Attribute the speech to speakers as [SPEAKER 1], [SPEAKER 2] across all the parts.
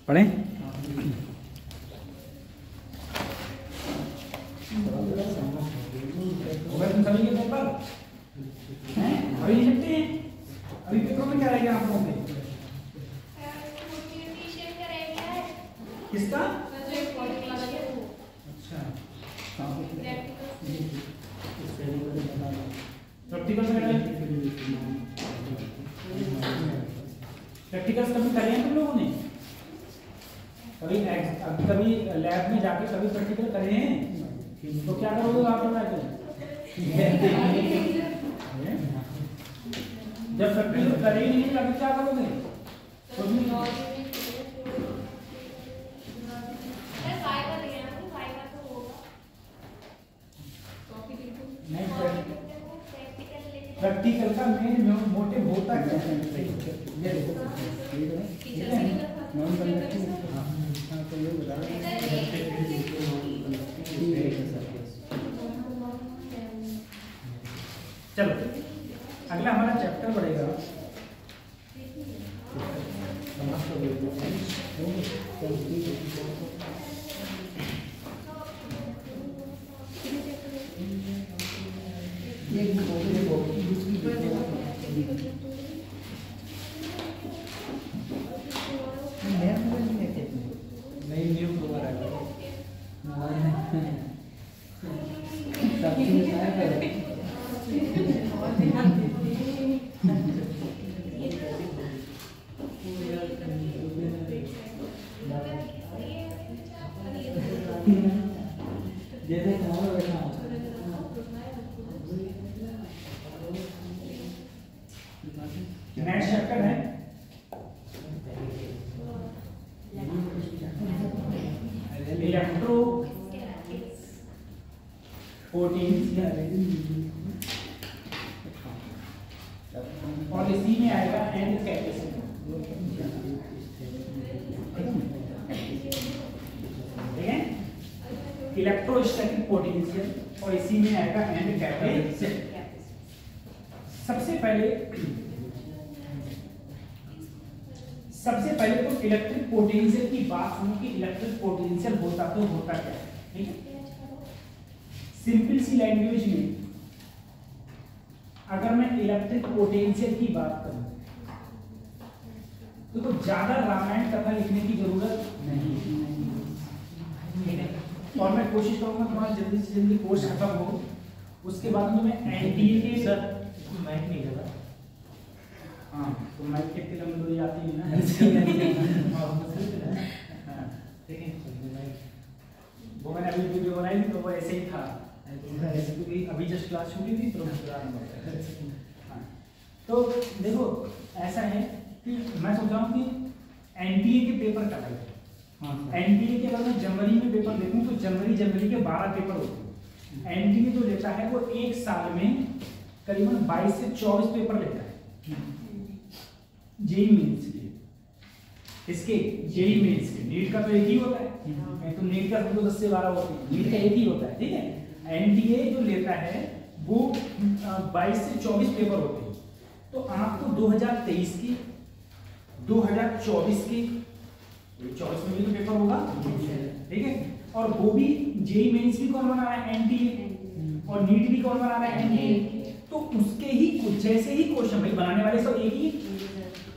[SPEAKER 1] पढ़ें? तुम सभी के पेपर हैं अभी नहीं सकते हैं? अभी पेपर में क्या रहेगा आप लोगों के? किसका? अच्छा प्रैक्टिकल प्रैक्टिकल्स कभी करे हैं तुम लोगों ने? कभी लैब में जाके कभी प्रैक्टिकल करे हैं? तो क्या करोगे आप लोग आके? जब प्रैक्टिकल करे ही नहीं तभी क्या करोगे? प्रैक्टिकल का मेन मोटिव होता क्या है? चलो अगला हमारा चैप्टर पड़ेगा नेक्स्ट चैप्टर है इलेक्ट्रो और इसी में आएगा एंड कैपेसिटी। ठीक है, इलेक्ट्रोस्टैटिक पोटेंशियल और इसी में आएगा एंड कैपेसिटी। सबसे पहले तो इलेक्ट्रिक पोटेंशियल की बात सुनो कि इलेक्ट्रिक पोटेंशियल होता क्या है। ठीक है, सिंपल सी लैंग्वेज में अगर मैं इलेक्ट्रिक पोटेंशियल की बात करूं तो ज्यादा रामायण कथा लिखने की जरूरत नहीं है। और मैं कोशिश करूंगा तुम्हारा जल्दी से जल्दी कोर्स खत्म हो, उसके बाद में मैं एनडीए के सर माइक नहीं लगा। हाँ तो माइक कितने लंबी आती है ना। ठीक है, वो मैंने अभी वीडियो बनाई तो वो ऐसे ही था, अभी जस्ट क्लास छूटी थी तो हाँ। तो देखो ऐसा है कि मैं सोच रहा हूँ कि एनडीए के पेपर कब है। एनडीए के अगर मैं जनवरी में पेपर देखूँ तो जनवरी के 12 पेपर होते हैं। एनडीए जो लेता है वो एक साल में करीबन 22 से 24 पेपर लेता है जेई मेंस के। इसके जेई मेंस के, नीट का तो एक ही होता है, तो नीट का तो 10 से 12 होती है, नीट का एक ही होता है। ठीक है, एनडीए जो लेता है वो 22 से 24 पेपर होते हैं। तो आपको 2023 की 2024 की 24 में भी तो पेपर होगा। ठीक है, और वो भी जेई मेंस भी कौन बना रहा है? एनडीए। और नीट भी कौन बना रहा है? एनडीए। तो उसके ही जैसे ही क्वेश्चन भाई बनाने वाले सब एक ही,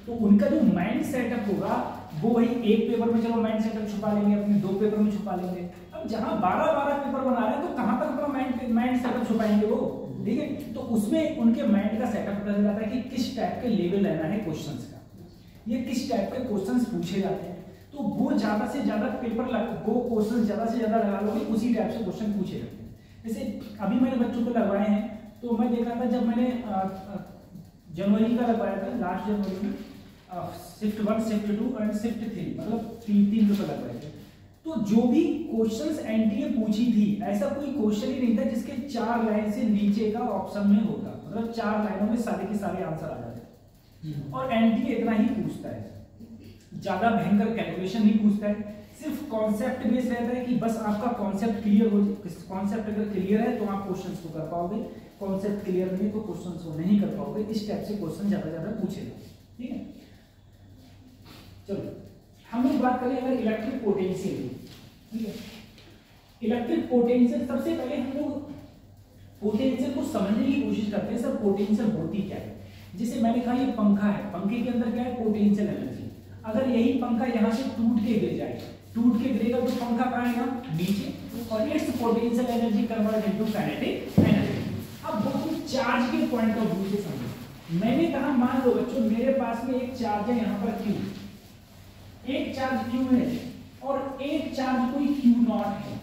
[SPEAKER 1] तो उनका जो माइंड सेटअप होगा वो वही एक पेपर में चलो माइंड सेटअप छुपा लेंगे, अपने 2 पेपर में छुपा लेंगे। अब जहां 12 पेपर बना रहे हैं तो कहां तक अपना माइंड सेटअप छुपाएंगे वो। ठीक है, तो उसमें उनके माइंड का सेटअप पता चल जाता है कि किस टाइप के लेवल लेना है क्वेश्चंस का, ये किस टाइप के क्वेश्चंस पूछे जाते हैं। तो वो ज्यादा से ज्यादा पेपर वो क्वेश्चन ज्यादा से ज्यादा लगा लोगे, उसी टाइप से क्वेश्चन पूछे जाते हैं। जैसे अभी मैंने बच्चों को लगवाए हैं तो मैं देख रहा था जब मैंने जनवरी का लगवाया था, लास्ट जनवरी में शिफ्ट 1 शिफ्ट 2 एंड शिफ्ट 3 मतलब 3 पेपर लगवाए थे। तो जो भी क्वेश्चंस एनडीए पूछी थी ऐसा कोई क्वेश्चन ही नहीं था जिसके 4 लाइन से नीचे का ऑप्शन में होता, मतलब 4 लाइनों में सारे के सारे आंसर आ जाते। और एनडीए इतना ही पूछता है, ज्यादा भयंकर कैलकुलेशन नहीं पूछता है, सिर्फ कॉन्सेप्ट बेस रहता है कि बस आपका कॉन्सेप्ट क्लियर हो जाए। कॉन्सेप्ट अगर क्लियर है तो आप क्वेश्चंस को कर पाओगे, कॉन्सेप्ट क्लियर नहीं तो क्वेश्चंस को नहीं कर पाओगे। इस टाइप से क्वेश्चन ज्यादा पूछेगा। ठीक है, चलो हम लोग बात करें अगर इलेक्ट्रिक पोटेंशियल, ठीक है, इलेक्ट्रिक पोटेंशियल, सबसे पहले हम लोग पोटेंशियल को समझने की कोशिश करते हैं। सर पोटेंशियल होती क्या है? जैसे मैंने कहा ये पंखा है, पंखे के अंदर क्या है? Potential energy. अगर यही पंखा यहाँ से टूट के गिर जाए, टूट के गिरेगा तो पंखा कहाँ आएगा? नीचे, और it's potential energy convert into kinetic energy. अब वो चार्ज के पॉइंट ऑफ व्यू से समझो। मैंने कहा मान लो बच्चों मेरे पास में एक चार्ज है यहाँ पर Q, एक चार्ज Q है और एक चार्ज कोई Q0 है,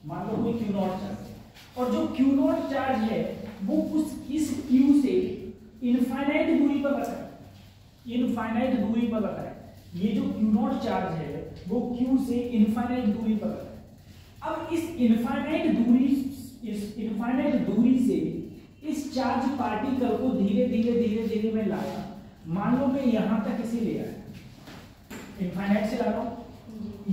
[SPEAKER 1] मान लो कोई Q0 चार्ज है, और जो Q0 चार्ज है वो इस Q से इनफाइनाइट दूरी पर रखा है, इनफाइनाइट दूरी पर रखा है। ये जो Q0 चार्ज है वो Q से इनफाइनाइट दूरी पर रखा है। अब इस इनफाइनाइट दूरी से इस चार्ज पार्टिकल को धीरे धीरे मैं लाया। मान लो मैं यहां तक इसे ले आया, इनफाइनाइट से ला रहा हूं,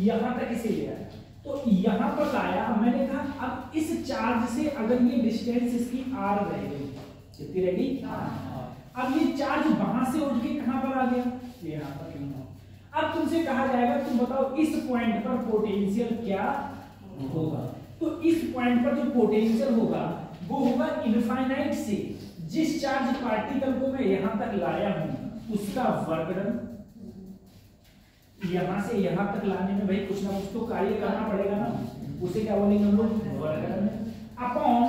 [SPEAKER 1] यहां तक इसे ले आया, तो यहां पर लाया। मैंने कहा अब इस चार्ज से अगर ये डिस्टेंस इसकी r रह गई, कितनी रह गई? अब ये चार्ज वहां से उठ के कहां पर आ गया? यहाँ पर। अब तुमसे कहा जाएगा तुम बताओ इस पॉइंट पर पोटेंशियल क्या होगा? तो इस पॉइंट पर जो पोटेंशियल होगा वो होगा इनफाइनाइट से जिस चार्ज पार्टिकल को मैं यहां तक लाया हूं उसका वर्क डन। यहां से यहां तक लाने में भाई कुछ ना कुछ तो कार्य करना पड़ेगा ना, उसे क्या बोलेंगे हम लोग? Work done. अपॉन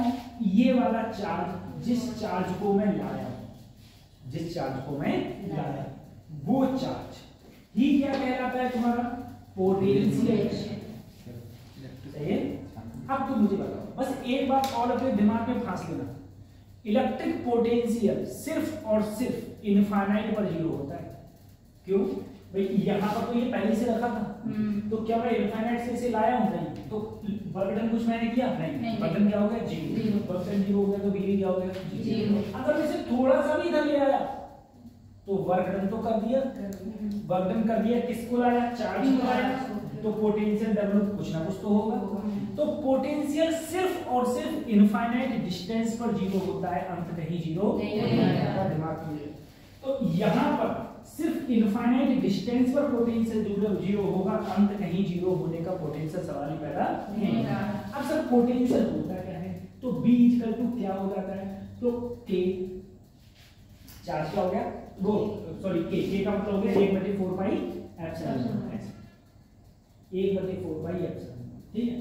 [SPEAKER 1] ये वाला चार्ज जिस चार्ज को मैं लाया, जिस चार्ज को मैं लाया वो चार्ज ही क्या कहलाता है? तुम्हारा पोटेंशियल। सही है? अब तुम मुझे बताओ, बस एक बात और अपने दिमाग में फांस लेना, इलेक्ट्रिक पोटेंशियल सिर्फ और सिर्फ इनफाइनाइट पर जीरो होता है। क्यों भाई? यहाँ पर तो ये पहले से रखा था, तो क्या मैं इनफाइनाइट से इसे लाया हूं? नहीं। तो वर्क डन कुछ मैंने किया? नहीं। वर्क डन क्या हो गया? जीरो। वर्क डन जीरो हो गया तो बिजली क्या हो गया? जीरो। अगर मैं इसे थोड़ा सा भी इधर ले आया तो वर्क डन तो कर दिया, वर्क डन कर दिया, किसको लाया? चार्ज को लाया, तो पोटेंशियल W कुछ ना कुछ तो होगा। तो पोटेंशियल सिर्फ और सिर्फ इनफाइनाइट डिस्टेंस पर जीरो होता है, अंत कहीं जीरो नहीं होता। दिमाग में तो यहाँ पर सिर्फ इनफाइनाइट डिस्टेंस पर पोटेंशियल जीरो होगा, अंत कहीं जीरो होने का पोटेंशियल सवाल ही पैदा नहीं होगा। अब सर पोटेंशियल होता क्या है? तो B इक्वल टू क्या हो जाता है? तो K चार्ज क्या हो गया? वो सॉरी K का मतलब हो गया 1/4 पाई एप्सिलॉन, 1/4 पाई एप्सिलॉन। ठीक है,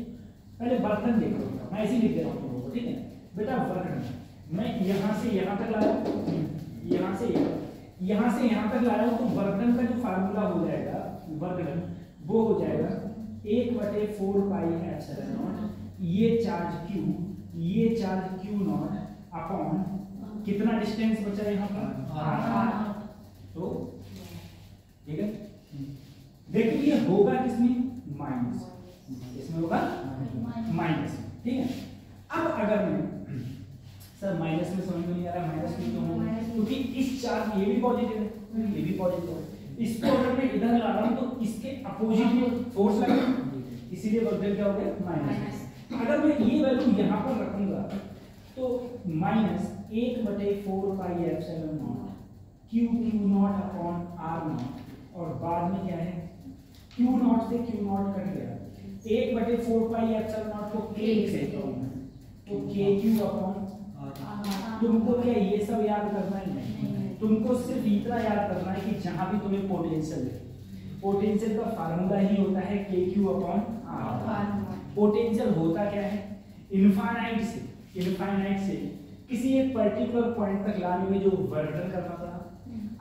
[SPEAKER 1] पहले वर्क डन देखो, मैं ऐसे ही लिख दे रहा हूं तुम लोगों को। ठीक है बेटा, वर्क डन मैं यहां से यहां तक लाया, यहां से यहां तक लाया हूं, तो वर्क डन का जो फार्मूला हो जाएगा, वर्क डन वो हो जाएगा 1/4 पाई एप्सिलॉन नॉट, ये चार्ज Q, ये चार्ज Q0 अपॉन कितना डिस्टेंस बचा यहाँ पर? तो ठीक है, देखिए ये होगा किसमें? माइनस, इसमें होगा माइनस। ठीक है, अब अगर मैं सर माइनस में समझ में नहीं आ रहा, माइनस में क्यों होगा? क्योंकि इस चार्ज ये भी पॉजिटिव है, ये भी पॉजिटिव है, इसको अगर मैं इधर ला रहा हूं तो इसके अपोजिट में फोर्स लगेगा, इसीलिए वर्क क्या हो गया? माइनस। अगर मैं ये वैल्यू यहाँ पर रखूंगा तो minus 1/4 pi epsilon not Q0 upon R0, और बाद में क्या है? Q0 से Q0 कट गया, 1/4 पाई एप्सिलॉन नॉट को K से तो KQ अपॉन। तुमको क्या ये सब याद करना है? नहीं, तुमको सिर्फ इतना याद करना है कि जहां भी तुम्हें पोटेंशियल है, पोटेंशियल का फार्मूला ही होता है KQ अपॉन R। पोटेंशियल होता क्या है? इनफाइनाइट से किसी एक पर्टिकुलर पॉइंट तक लाने में जो वर्क डन करना पड़ा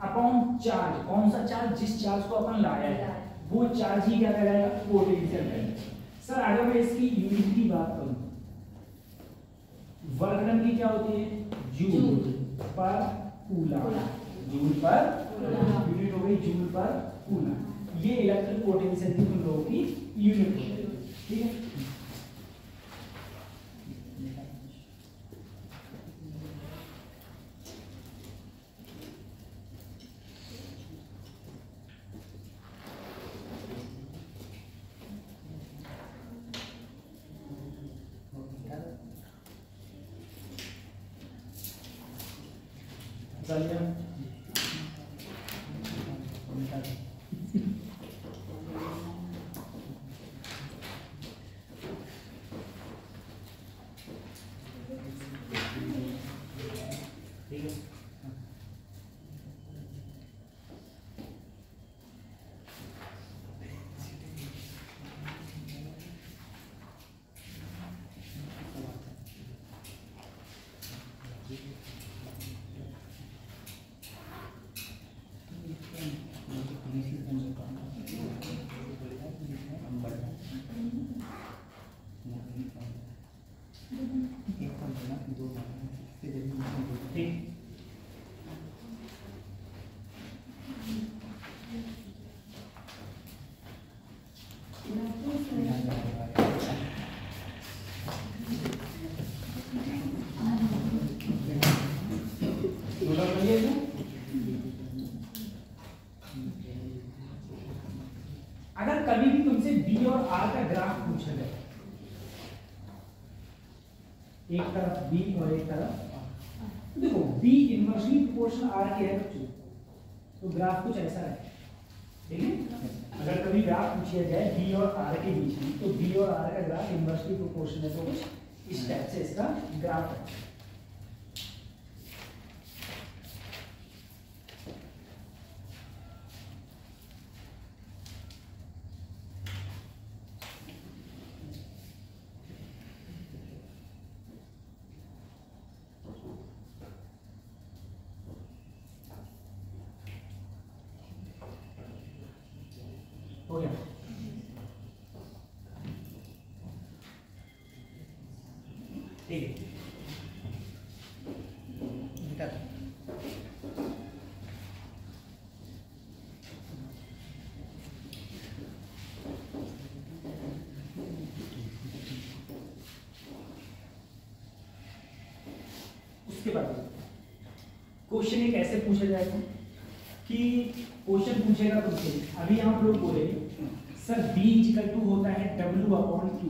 [SPEAKER 1] अपॉन चार्ज। कौन सा चार्ज? जिस चार्ज को अपन लाया है वो चार्ज ही क्या कहलाएगा? पोटेंशियल है। सर अगर मैं इसकी यूनिट की बात करूं, वर्क डन की क्या होती है? जूल पर कूलम, जूल पर यूनिट हो गई, जूल पर कूलम। ये इलेक्ट्रिक पोटेंशियल की तुम लोगों की यूनिट है। ठीक है, अगर कभी भी तुमसे बी और आर का ग्राफ पूछा जाए, एक तरफ बी और एक तरफ आर, देखो बी इनवर्सली प्रोपोर्शनल आर के है बच्चों, तो ग्राफ कुछ ऐसा है, ठीक है। अगर कभी ग्राफ पूछा जाए बी और आर के बीच में, तो बी और आर का ग्राफ इनवर्सली प्रोपोर्शनल है, तो कुछ इस टाइप से इसका ग्राफ है। हो गया, ठीक है। उसके बाद क्वेश्चन एक ऐसे पूछा जाएगा कि क्वेश्चन पूछेगा तुमसे, अभी हम लोग बोले सर B इक्वल टू होता है W अपॉन Q,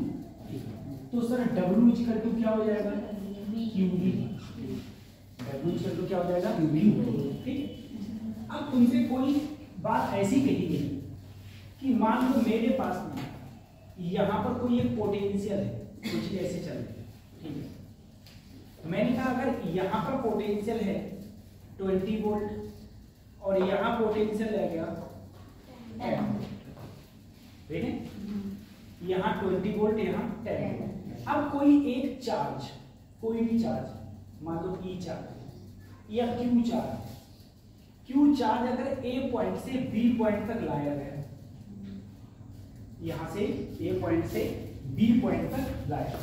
[SPEAKER 1] तो सर W इक्वल टू क्या हो जाएगा QB, W इक्वल टू क्या हो जाएगा QB, ठीक है। अब तुमसे कोई बात ऐसी कही गई कि मान लो मेरे पास में यहाँ पर कोई एक पोटेंशियल है, कुछ ऐसे चल रही है, ठीक है। मैंने कहा अगर यहाँ पर पोटेंशियल है 20 वोल्ट और यहाँ पोटेंशियल है क्या 10, ठीक है, यहाँ 20 वोल्ट यहाँ 10। अब कोई एक चार्ज, कोई भी चार्ज मान लो E चार्ज या Q चार्ज, Q चार्ज अगर A पॉइंट से B पॉइंट तक लाया गया, यहाँ से A पॉइंट से B पॉइंट तक लाया,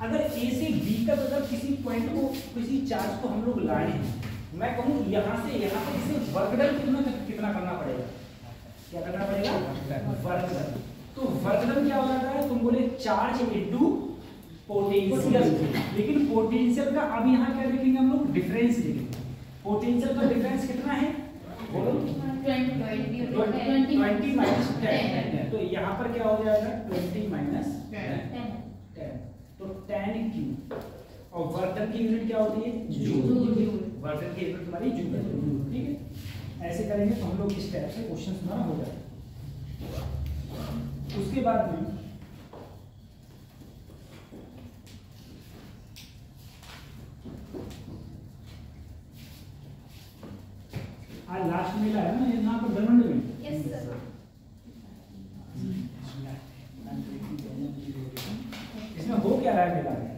[SPEAKER 1] अगर A से B तक अगर किसी पॉइंट को, किसी चार्ज को हम लोग लाए हैं, मैं कहूँ यहाँ से यहाँ तक इसे वर्क डन कितना करना पड़ेगा, क्या करना पड़ेगा वर्क डन। तो वर्क डन क्या हो जाता है, तुम बोले चार्ज इनटू पोटेंशियल, लेकिन पोटेंशियल का अब यहाँ क्या देखेंगे हम लोग, डिफरेंस देखेंगे। पोटेंशियल का डिफरेंस कितना है बोलो 20 माइनस 10, तो यहाँ पर क्या हो जाएगा 20 माइनस 10, तो 10Q, और वर्क डन की यूनिट क्या होती है जूल, वर्क डन की यूनिट तुम्हारी जूल है, ठीक है। ऐसे करेंगे तो हम लोग इस टाइप से क्वेश्चन तुम्हारा हो जाएगा। उसके बाद में आज लास्ट मेला है ना यहाँ पर धनवंड में,
[SPEAKER 2] यस सर,
[SPEAKER 1] इसमें हो क्या रहा है मेला में,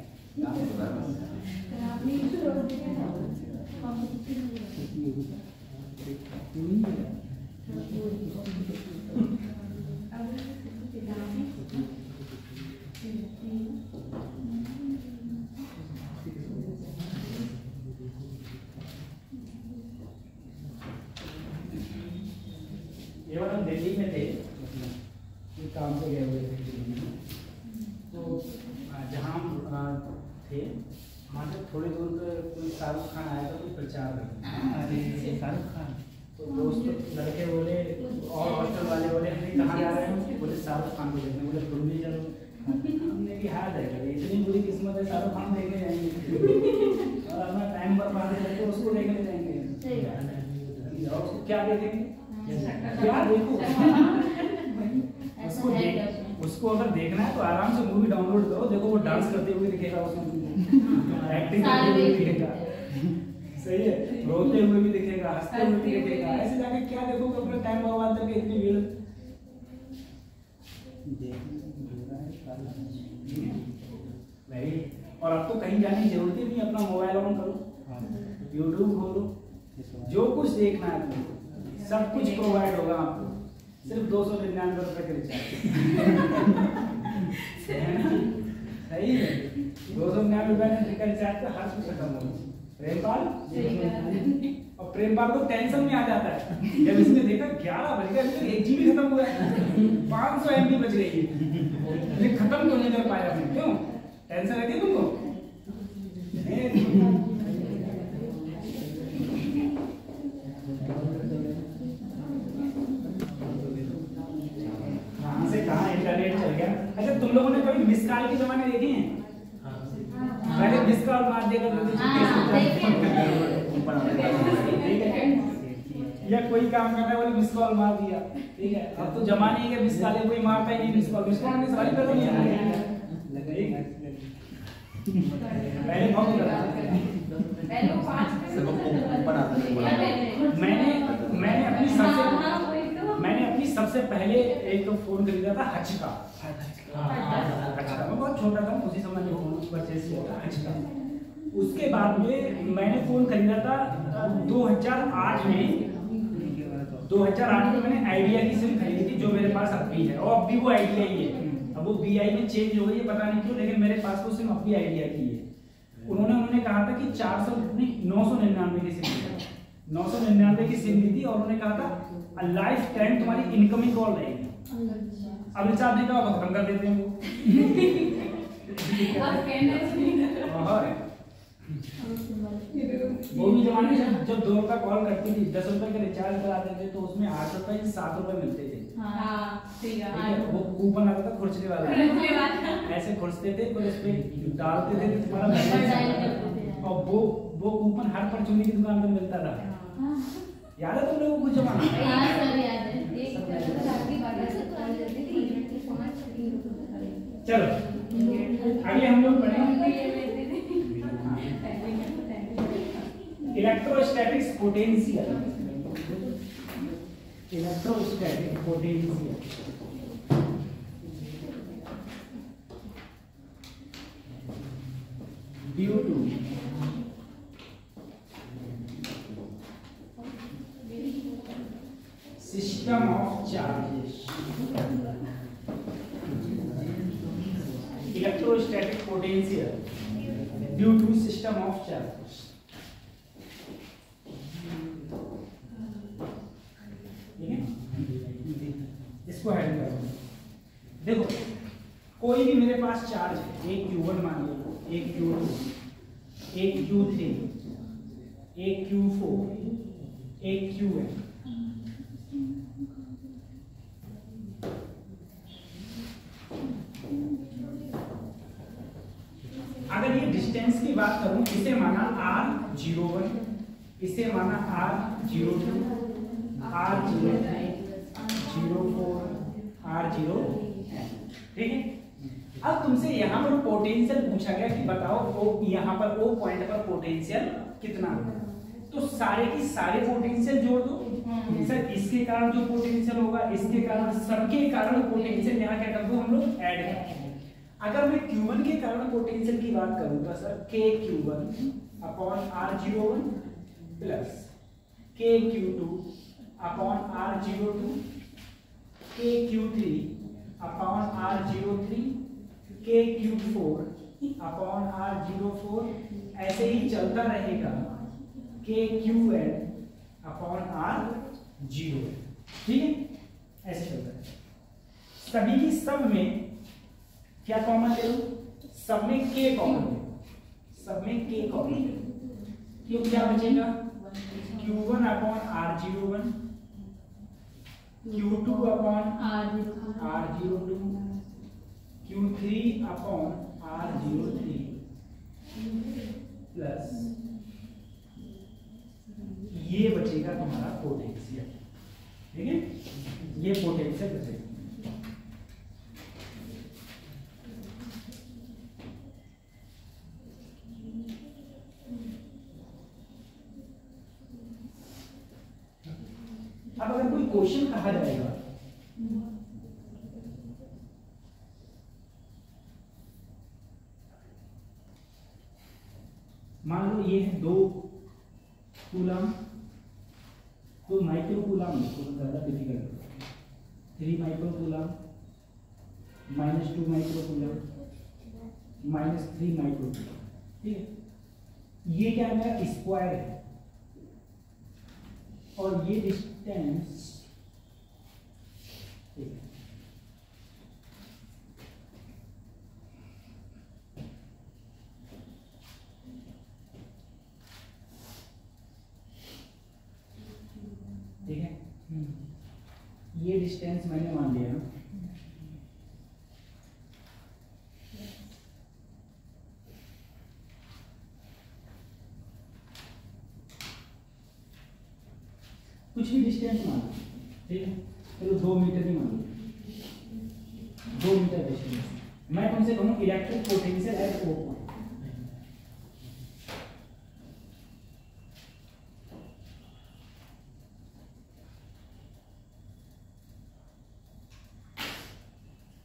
[SPEAKER 1] ये बार हम दिल्ली में थे, एक काम से गए हुए थे, तो जहाँ हम थे वहाँ से थोड़ी दूर पे कोई शाहरुख खान आया था, कोई प्रचार में, शाहरुख खान, तो दोस्त लड़के बोले और हॉस्टल वाले बोले हम कहाँ जा रहे हैं, बोले शाहरुख खान को देखने, बोले तुम भी चलो, हमने कि हाँ देखेंगे, इतनी बुरी किस्मत है शाहरुख खान देखने जाएंगे और अपना टाइम बर्बाद करके उसको देखने जाएंगे, और उसको क्या देखेंगे, क्या देखो, उसको अगर देखना है तो आराम से मूवी डाउनलोड करो, देखो वो डांस करते हुए दिखेगा, उसमें एक्टिंग करते हुए दिखेगा, सही है, रोते हुए भी दिखेगा, हंसते हुए भी दिखेगा, ऐसे जाके क्या देखोगे अपना टाइम बर्बाद करके इतनी भीड़ नहीं। और अब तो कहीं जाने की जरूरत ही नहीं, अपना मोबाइल ऑन करो, यूट्यूब खोलो, जो कुछ देखना है तुमको सब कुछ प्रोवाइड होगा आपको, सिर्फ 299 रुपए के रिचार्ज, सही है, 299 रुपए का रिचार्ज का हर कुछ खत्म होगा। प्रेमपाल, और प्रेमपाल को टेंशन में आ जाता है जब इसने देखा 11 बज गए, 1 GB खत्म हुआ है, 500 MB बच गई है, ये खत्म क्यों नहीं कर पाया, क्यों टेंशन रहती है तुमको, अच्छा तुम लोगों ने कभी मिस कॉल के जमाने देखे हैं? पहले मिस कॉल मार दिया करते थे, या कोई काम करना है बोले मिस कॉल मार दिया, ठीक है। अब तो जमाने ही मिस कॉल कोई मारता ही नहीं, मिस कॉल ने सवाल कर दिया। पहले बहुत होता था। मैंने अपनी सबसे पहले एक फोन खरीदा था हच का। मैं बहुत छोटा था, उसी समय में फोन परचेज किया था हच का। उसके बाद में मैंने फोन खरीदा था 2008 में। 2008 में मैंने आइडिया की सिम खरीदी थी, जो मेरे पास अब भी है, और अब भी वो आइडिया ही है। अब वो BI में चेंज हो गई है, पता नहीं क्यों, लेकिन मेरे पास वो सिम अब भी आइडिया की है। उन्होंने कहा था कि 999 की सिम ली, 999 की सिम ली थी, और उन्होंने कहा था लाइफ टाइम तुम्हारी इनकमिंग कॉल रहेगी। अब रिचार्ज नहीं करा खत्म कर देते हैं वो भी जमाने में जब 2 रुपए कॉल करती थी, 10 रुपए का रिचार्ज कराते थे, तो उसमें 8 रुपए से 7 रुपए मिलते थे। वो कूपन आता था खुर्चने वाला, ऐसे खुर्चते थे, फिर उस पे डालते थे तुम्हारा बैलेंस, और वो कूपन हर परचूनी की दुकान पर मिलता था। याद है तुम लोगों को कुछ जमाना? चलो आगे हम लोग पढ़ेंगे electrostatics potential. Electrostatic potential due to system of charges. Electrostatic potential due to system of charges। ठीक है, इसको हेल्प करो। देखो कोई भी मेरे पास चार्ज है, एक Q1 मान लो, एक Q2, एक Q3, एक Q4, एक Qn। अगर ये डिस्टेंस की बात करूं, इसे माना R01, इसे माना R02, R03, 04, R0, ठीक है। अब तुमसे यहाँ पर पोटेंशियल पूछा गया कि बताओ यहाँ पर O पॉइंट पर पोटेंशियल कितना होगा, तो सारे की सारे पोटेंशियल जोड़ दो। सर इसके कारण जो पोटेंशियल होगा, इसके कारण, सबके कारण पोटेंशियल यहाँ क्या कर दो हम लोग ऐड कर। अगर मैं Q1 के कारण पोटेंशियल की बात करूं तो sir KQ1 upon R01 plus KQ2 upon R02, KQ3 upon R03, KQ4 upon R04, ऐसे ही चलता रहेगा KQN अपॉन R0, ठीक है, ऐसे चलता है। सभी की सब में क्या कॉमन ले लो, सब में K कॉमन ले लो, सब में K कॉमन ले लो, क्यों क्या बचेगा Q1 upon R01, Q2 upon R02, Q3 upon R03 plus ये बचेगा तुम्हारा पोटेंशियल, ठीक है, ये पोटेंशियल बचेगा। अब अगर कोई क्वेश्चन कहा जाएगा मान लो ये है 2 कूलम, 2 माइक्रो कूलम, ज्यादा difficult, 3 micro coulomb, -2 micro coulomb, -3 micro coulomb, ठीक है। ये क्या है, मेरा स्क्वायर है, और ये डिस्टेंस, ठीक है, ठीक है, ये डिस्टेंस मैंने मान लिया, कुछ भी डिस्टेंस माना, ठीक है, चलो 2 मीटर ही मान लो, 2 मीटर डिस्टेंस, मैं तुमसे कहूँ electric potential at O point,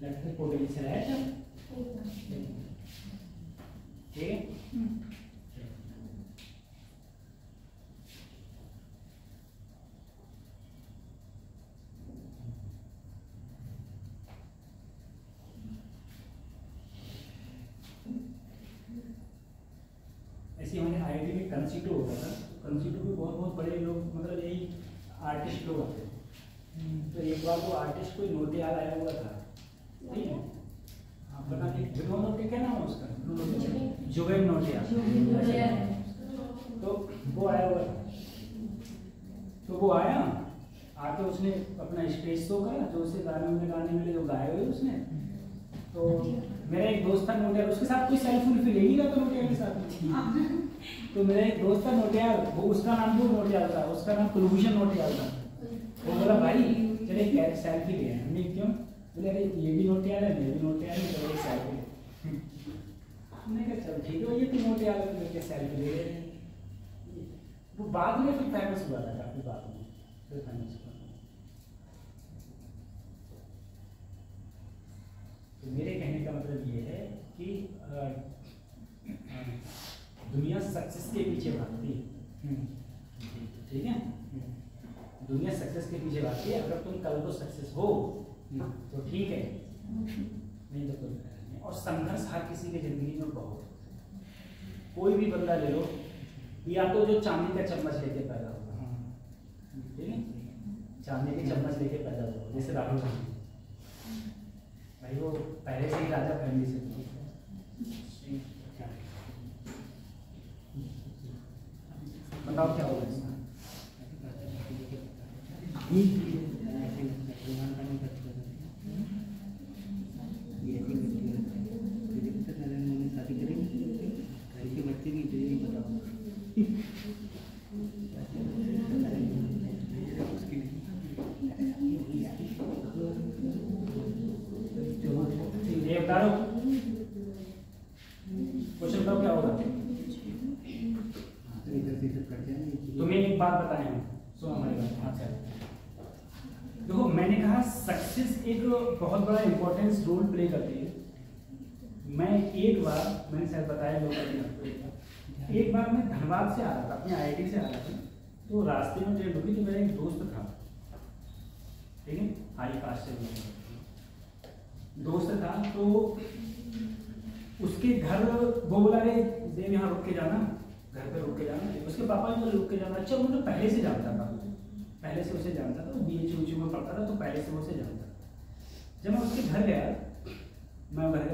[SPEAKER 1] electric potential at, ठीक है, ऐसे हमारे आईआईटी में कंस्टिट्यूट होता था, कंस्टिट्यूट में बहुत बहुत बड़े लोग, मतलब यही आर्टिस्ट लोग आते थे। तो एक बार वो आर्टिस्ट कोई नोटियाल आया हुआ था, ठीक है, आप बता के क्या नाम है उसका, जुगेन नोटियाल, तो वो आया हुआ था, तो वो आया आके उसने अपना स्टेज शो करा, जो उसे गाने मिले जो गाए हुए उसने। तो मेरा एक दोस्त था नोटियाल, उसके साथ कोई सेल्फी ले ही रहा था नोटियाल के साथ। तो मेरा एक दोस्त था नोटियाल, वो उसका नाम भी नोटियाल था, उसका नाम कुलभूषण नोटियाल था। वो बोला भाई चले सेल्फी ले, हमने क्यों, बोले अरे ये भी नोटियाल है, मैं भी नोटियाल है, चलो एक सेल्फी ले। हमने कहा चल ठीक है, ये तो नोटियाल है, लेके सेल्फी ले रहे। वो बाद में फिर फेमस हुआ था, काफी बाद में फिर फेमस हुआ। तो मेरे कहने का मतलब ये है कि दुनिया सक्सेस के पीछे भागती है, ठीक है, दुनिया सक्सेस के पीछे भागती है। अगर तुम कल को सक्सेस हो तो ठीक है, नहीं तो कोई फायदा नहीं। और संघर्ष हर किसी की जिंदगी में बहुत, कोई भी बंदा ले लो, या तो जो चांदी का चम्मच लेके पैदा होगा, ठीक है, चांदी के चम्मच लेके पैदा होगा, जैसे राहुल गांधी भाई, वो पहले से ही राजा फैमिली से थे। बताओ क्या होगा इसमें?
[SPEAKER 2] बच्चे की बताओ
[SPEAKER 1] क्वेश्चन बताओ क्या होगा? तुम्हें एक बात बताए हैं, सुनो हमारी बात। अच्छा देखो, मैंने कहा सक्सेस एक बहुत बड़ा इंपॉर्टेंस रोल प्ले करती है। मैं एक बार, मैंने शायद बताया लोग, एक बार मैं धनबाद से आ रहा था, अपने आईआईटी से आ रहा था, तो रास्ते में ट्रेन रुकी, तो मेरा एक दोस्त था, ठीक है, हाई कास्ट से दोस्त था, तो उसके घर वो बोला रे देव यहाँ रुक के जाना, घर पे रुक के जाना, उसके पापा भी बोले रुक के जाना। अच्छा वो तो पहले से जानता था, पहले से उसे जानता था, BHU में पढ़ता था, तो पहले से वो उसे जानता था। जब मैं उसके घर गया,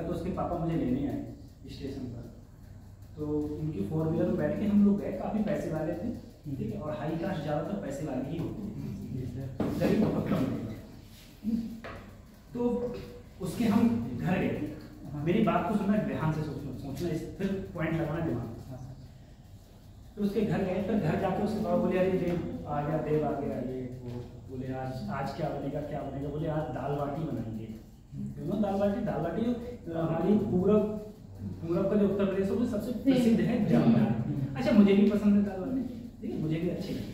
[SPEAKER 1] तो उसके पापा मुझे लेने आए स्टेशन पर, तो उनकी 4 व्हीलर में बैठ के हम लोग गए, काफ़ी पैसे वाले थे, ठीक है, और हाई कास्ट ज़्यादातर पैसे वाले ही होते हैं, गरीब बहुत कम थे। तो उसके हम घर गए, मेरी बात को सुनना, ध्यान से सोचना, फिर पॉइंट लगाना दिमाग। तो उसके घर गए, फिर घर जाके उसके पापा बोले अरे देव आ गया, देव आ गया, ये वो बोले आज क्या बनेगा, क्या बनेगा, बोले आज दाल बाटी बनाएंगे। दाल बाटी हमारी पूरब का जो उत्तर प्रदेश है सबसे प्रसिद्ध है जामुन। अच्छा मुझे भी पसंद है दाल बाटी, ठीक है, मुझे भी अच्छी लगी।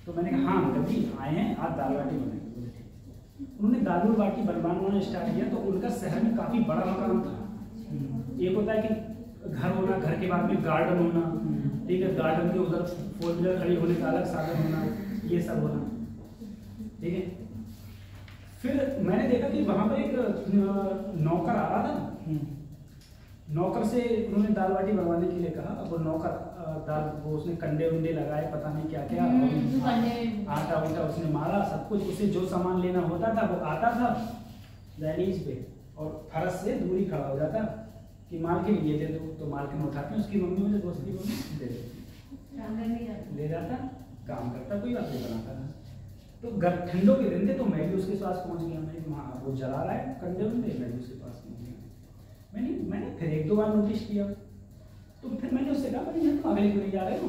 [SPEAKER 1] तो मैंने कहा हाँ अंकल जी आए हैं, आज दाल बाटी बनाएंगे। बोले ठीक। उन्होंने दाल बाटी बनवाना स्टार्ट किया, तो उनका शहर में काफ़ी बड़ा मकान था। एक होता है कि घर होना, घर के बाद में गार्डन होना, ठीक है, गार्डन के उधर 4 व्हीलर खड़ी होने का अलग साधन होना, ये सब होना, ठीक है। फिर मैंने देखा कि वहाँ पर एक नौकर आ रहा था, नौकर से उन्होंने दाल बाटी बनवाने के लिए कहा। अब वो नौकर वो उसने कंडे उंडे लगाए, पता नहीं क्या क्या, आटा उटा उसने मारा, सब कुछ, उसे जो सामान लेना होता था वो आता था दहलीज पे, और फरस से दूरी खड़ा हो जाता कि मालकिन ये दे दो, तो मालकिन उठाते, उसकी मम्मी मुझे दोस्त की मम्मी दे दो, ले जाता, काम करता, कोई बात नहीं बनाता था। तो ठंडों के दिन थे, तो मैं भी उसके पास पहुंच गया। मैं वहाँ वो जला रहा है कंडे उंडे, मैं भी उसके पास पहुंच गया। मैंने फिर 1-2 बार नोटिस किया, तो फिर मैंने उससे कहा मैं तुम अगले को नहीं जा रहे हो,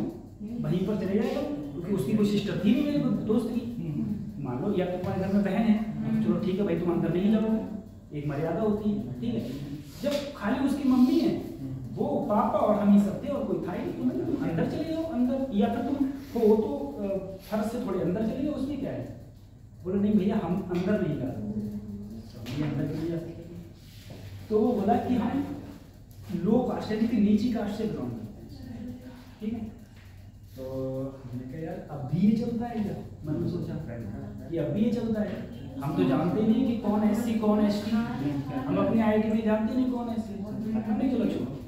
[SPEAKER 1] वहीं पर चले जाएगा, क्योंकि उसकी कोई सिस्टर थी नहीं मेरे दोस्त की। मान लो या तो तुम्हारे घर में बहन है, तो चलो ठीक है भाई, तुम अंदर नहीं जाओगे, एक मर्यादा होती है, ठीक है। जब खाली उसकी मम्मी है, वो पापा और हम ही सब थे और कोई था ही नहीं, तुम अंदर चले जाओ अंदर, या फिर तुम हो तो फर्श से थोड़े अंदर चले जाओ, उसमें क्या है। बोले नहीं भैया हम अंदर नहीं जा रहे, अंदर चले जाते। तो वो बोला कि हम लो कास्ट यानी कि नीची कास्ट से बिलोंग करते हैं, ठीक है। तो हमने कहा यार अब भी ये चलता है क्या, मैंने सोचा कि अब भी ये चलता है, हम तो जानते नहीं कि कौन एससी कौन एसटी, हम अपनी आईआईटी में जानते नहीं कौन एससी, हमने चलो छोड़ो।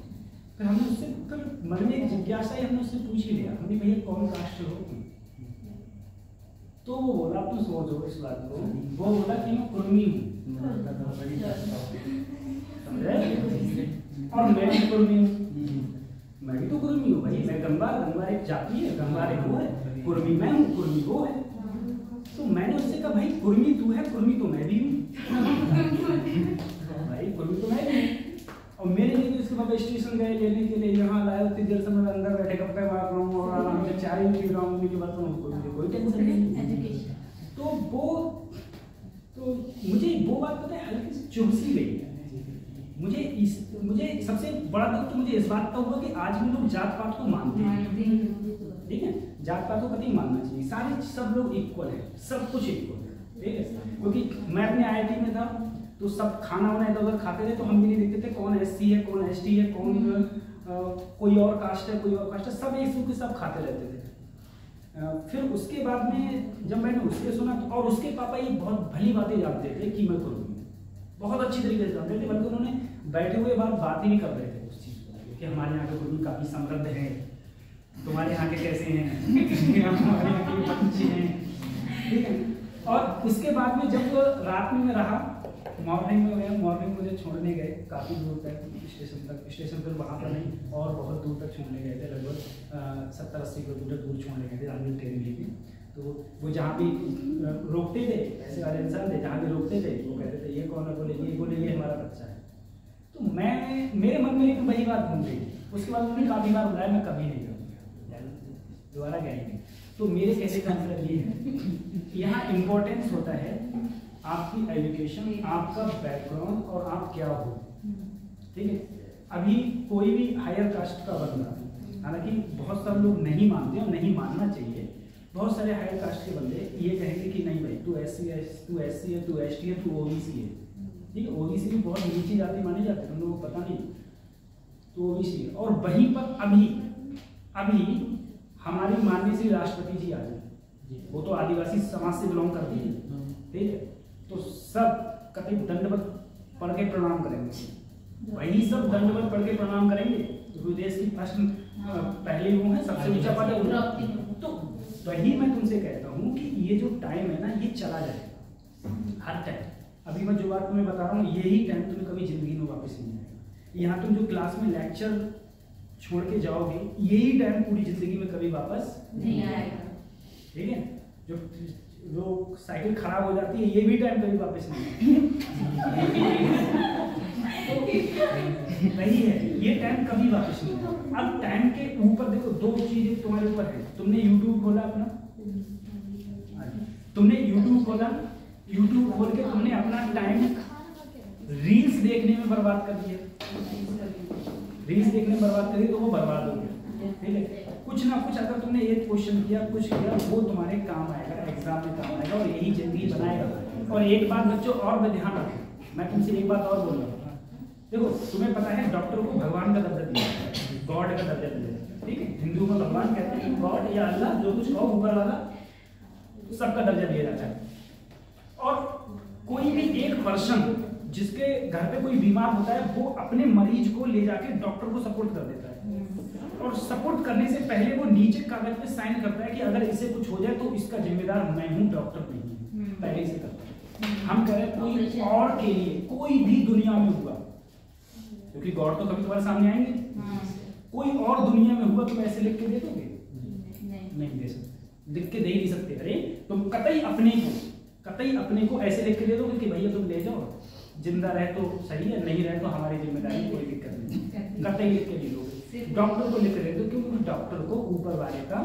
[SPEAKER 1] फिर हमने उससे फिर मन में एक जिज्ञासा ही हमने उससे पूछ ही लिया, हमने भैया कौन कास्ट हो। तो वो बोला तुम सोचो इस बात को, वो बोला कि मैं कुर्मी हूँ और मैं भी कुर्मी हूँ, मैं भी तो कुर्मी हूँ भाई, मैं गंगार एक जाति है, गंगार एक वो है, कुर्मी मैं हूँ, कुर्मी वो है। तो मैंने उससे कहा भाई कुर्मी तू है, कुर्मी तो मैं भी हूँ भाई, कुर्मी तो मैं भी हूँ। और मेरे लिए तो इसके पापा स्टेशन गए लेने के लिए, यहाँ लाए, उतनी देर से मैं अंदर बैठे गप्पे मार रहा हूँ और आराम से चाय पी रहा हूँ, मुझे बात मुझे कोई टेंशन नहीं। तो मुझे वो बात पता है हल्की सी चुभ सी गई है। मुझे सबसे बड़ा दुख तो मुझे इस बात का हुआ कि आज भी लोग जात पात को मानते हैं, ठीक है। जात पात को कभी मानना चाहिए, सारे सब लोग इक्वल है, सब कुछ इक्वल है, ठीक है। क्योंकि मैं अपने आईआईटी में था तो सब खाना वाना इधर उधर खाते थे, तो हम ये नहीं देखते थे कौन एससी है कौन एसटी है कौन कोई और कास्ट है कोई और कास्ट है, सब एक सूख के सब खाते रहते थे। फिर उसके बाद में जब मैंने उसके सुना तो, और उसके पापा ये बहुत भली बातें जानते थे कि मैं कुर्मी हूँ, बहुत अच्छी तरीके से जानते थे, बल्कि उन्होंने बैठे हुए बात ही नहीं कर रहे थे उस चीज़ को कि हमारे यहाँ के कुर्मी काफ़ी समृद्ध है, तुम्हारे यहाँ के कैसे हैं हमारे यहाँ के बच्चे हैं, ठीक है। और उसके बाद में जब रात में मैं रहा, मॉर्निंग में गया, मॉर्निंग मुझे छोड़ने गए काफ़ी दूर तक स्टेशन पर वहाँ पर नहीं और बहुत दूर तक छोड़ने गए थे, लगभग 70-80 किलोमीटर दूर छोड़ने गए थे राजगीर ट्रेन लेके। तो वो जहाँ भी रोकते थे, ऐसे वाले इंसान थे जहाँ भी रोकते थे वो कहते थे ये कौन है, बोले ये हमारा बच्चा है। तो मेरे मन में एक वही बात घूम गई। उसके बाद उन्होंने काफ़ी बार बुलाया, मैं कभी नहीं करूँगा, दोबारा गया नहीं। तो मेरे कहने का मतलब ये है यहाँ इम्पोर्टेंस होता है आपकी एजुकेशन, आपका बैकग्राउंड और आप क्या हो, ठीक है। अभी कोई भी हायर कास्ट का बंदा, हालांकि बहुत सारे लोग नहीं मानते और नहीं मानना चाहिए, बहुत सारे हायर कास्ट के बंदे ये कहेंगे कि नहीं भाई तू एससी है, तू एससी है, तू एसटी है, तू ओबीसी है, ठीक है। ओबीसी भी बहुत नीची जाति माने जाते हैं, हम लोगों को पता नहीं, तो ओबीसी है। और वहीं पर अभी हमारी माननीय श्री राष्ट्रपति जी आ गए, वो तो आदिवासी समाज से बिलोंग करती है, ठीक है। तो सब कभी दंडवत पढ़ के प्रणाम करेंगे, वही सब दंडवत पढ़ के प्रणाम करेंगे, तो देश की फर्स्ट पहले वो है सबसे ऊंचा पद है। तो वही मैं तुमसे कहता हूँ कि ये जो टाइम है ना ये चला जाएगा हर टाइम। अभी मैं जो बात तुम्हें बता रहा हूँ यही टाइम तुम्हें कभी जिंदगी में वापस नहीं आएगा। यहाँ तुम जो क्लास में लेक्चर छोड़ के जाओगे यही टाइम पूरी जिंदगी में कभी वापस नहीं आएगा, ठीक है। जो साइकिल खराब हो जाती है ये भी टाइम कभी वापस नहीं नहीं है, ये टाइम कभी वापस नहीं आएगा। अब टाइम के ऊपर देखो दो चीजें तुम्हारे ऊपर है। तुमने YouTube खोला अपना, तुमने YouTube खोला, YouTube खोल के तुमने अपना टाइम रील्स देखने में बर्बाद कर दिया, रील्स देखने में बर्बाद करी तो वो बर्बाद हो गया, ठीक है। कुछ ना कुछ अगर तुमने एक क्वेश्चन किया कुछ किया वो तुम्हारे काम आएगा, एग्जाम में काम आएगा और यही जिंदगी बनाएगा। और एक बात बच्चों और मैं ध्यान रखो, मैं तुमसे एक बात और बोल रहा हूँ, देखो तुम्हें पता है डॉक्टर को भगवान का दर्जा दिया, गॉड का दर्जा दिया, ठीक है। हिंदू में भगवान कहते हैं गॉड या अल्लाह जो कुछ कहो ऊपर वाला सबका दर्जा दिया जाता है। और कोई भी एक पर्सन जिसके घर पे कोई बीमार होता है वो अपने मरीज को ले जाके डॉक्टर को सपोर्ट कर देता है और सपोर्ट करने से पहले वो नीचे कागज पे साइन करता है कि अगर इसे कुछ हो जाए तो इसका जिम्मेदार मैं हूं, डॉक्टर नहीं हूं, पहले से करता है। हम कह रहे हैं कोई और के लिए कोई भी दुनिया में हुआ, क्योंकि गॉड तो कभी तुम्हारे सामने आएंगे, कोई और दुनिया में हुआ तुम ऐसे लिख के दे दोगे? नहीं दे सकते, लिख के दे ही नहीं सकते। अरे तुम कतई अपने को ऐसे लिख के दे दोगे कि भैया तुम ले जाओ, जिंदा रहे तो सही है, नहीं रहे तो हमारी जिम्मेदारी, कोई दिक्कत नहीं, कतई लिख के दे दोगे। डॉक्टर को लिख के दे दो क्योंकि डॉक्टर को ऊपर वाले का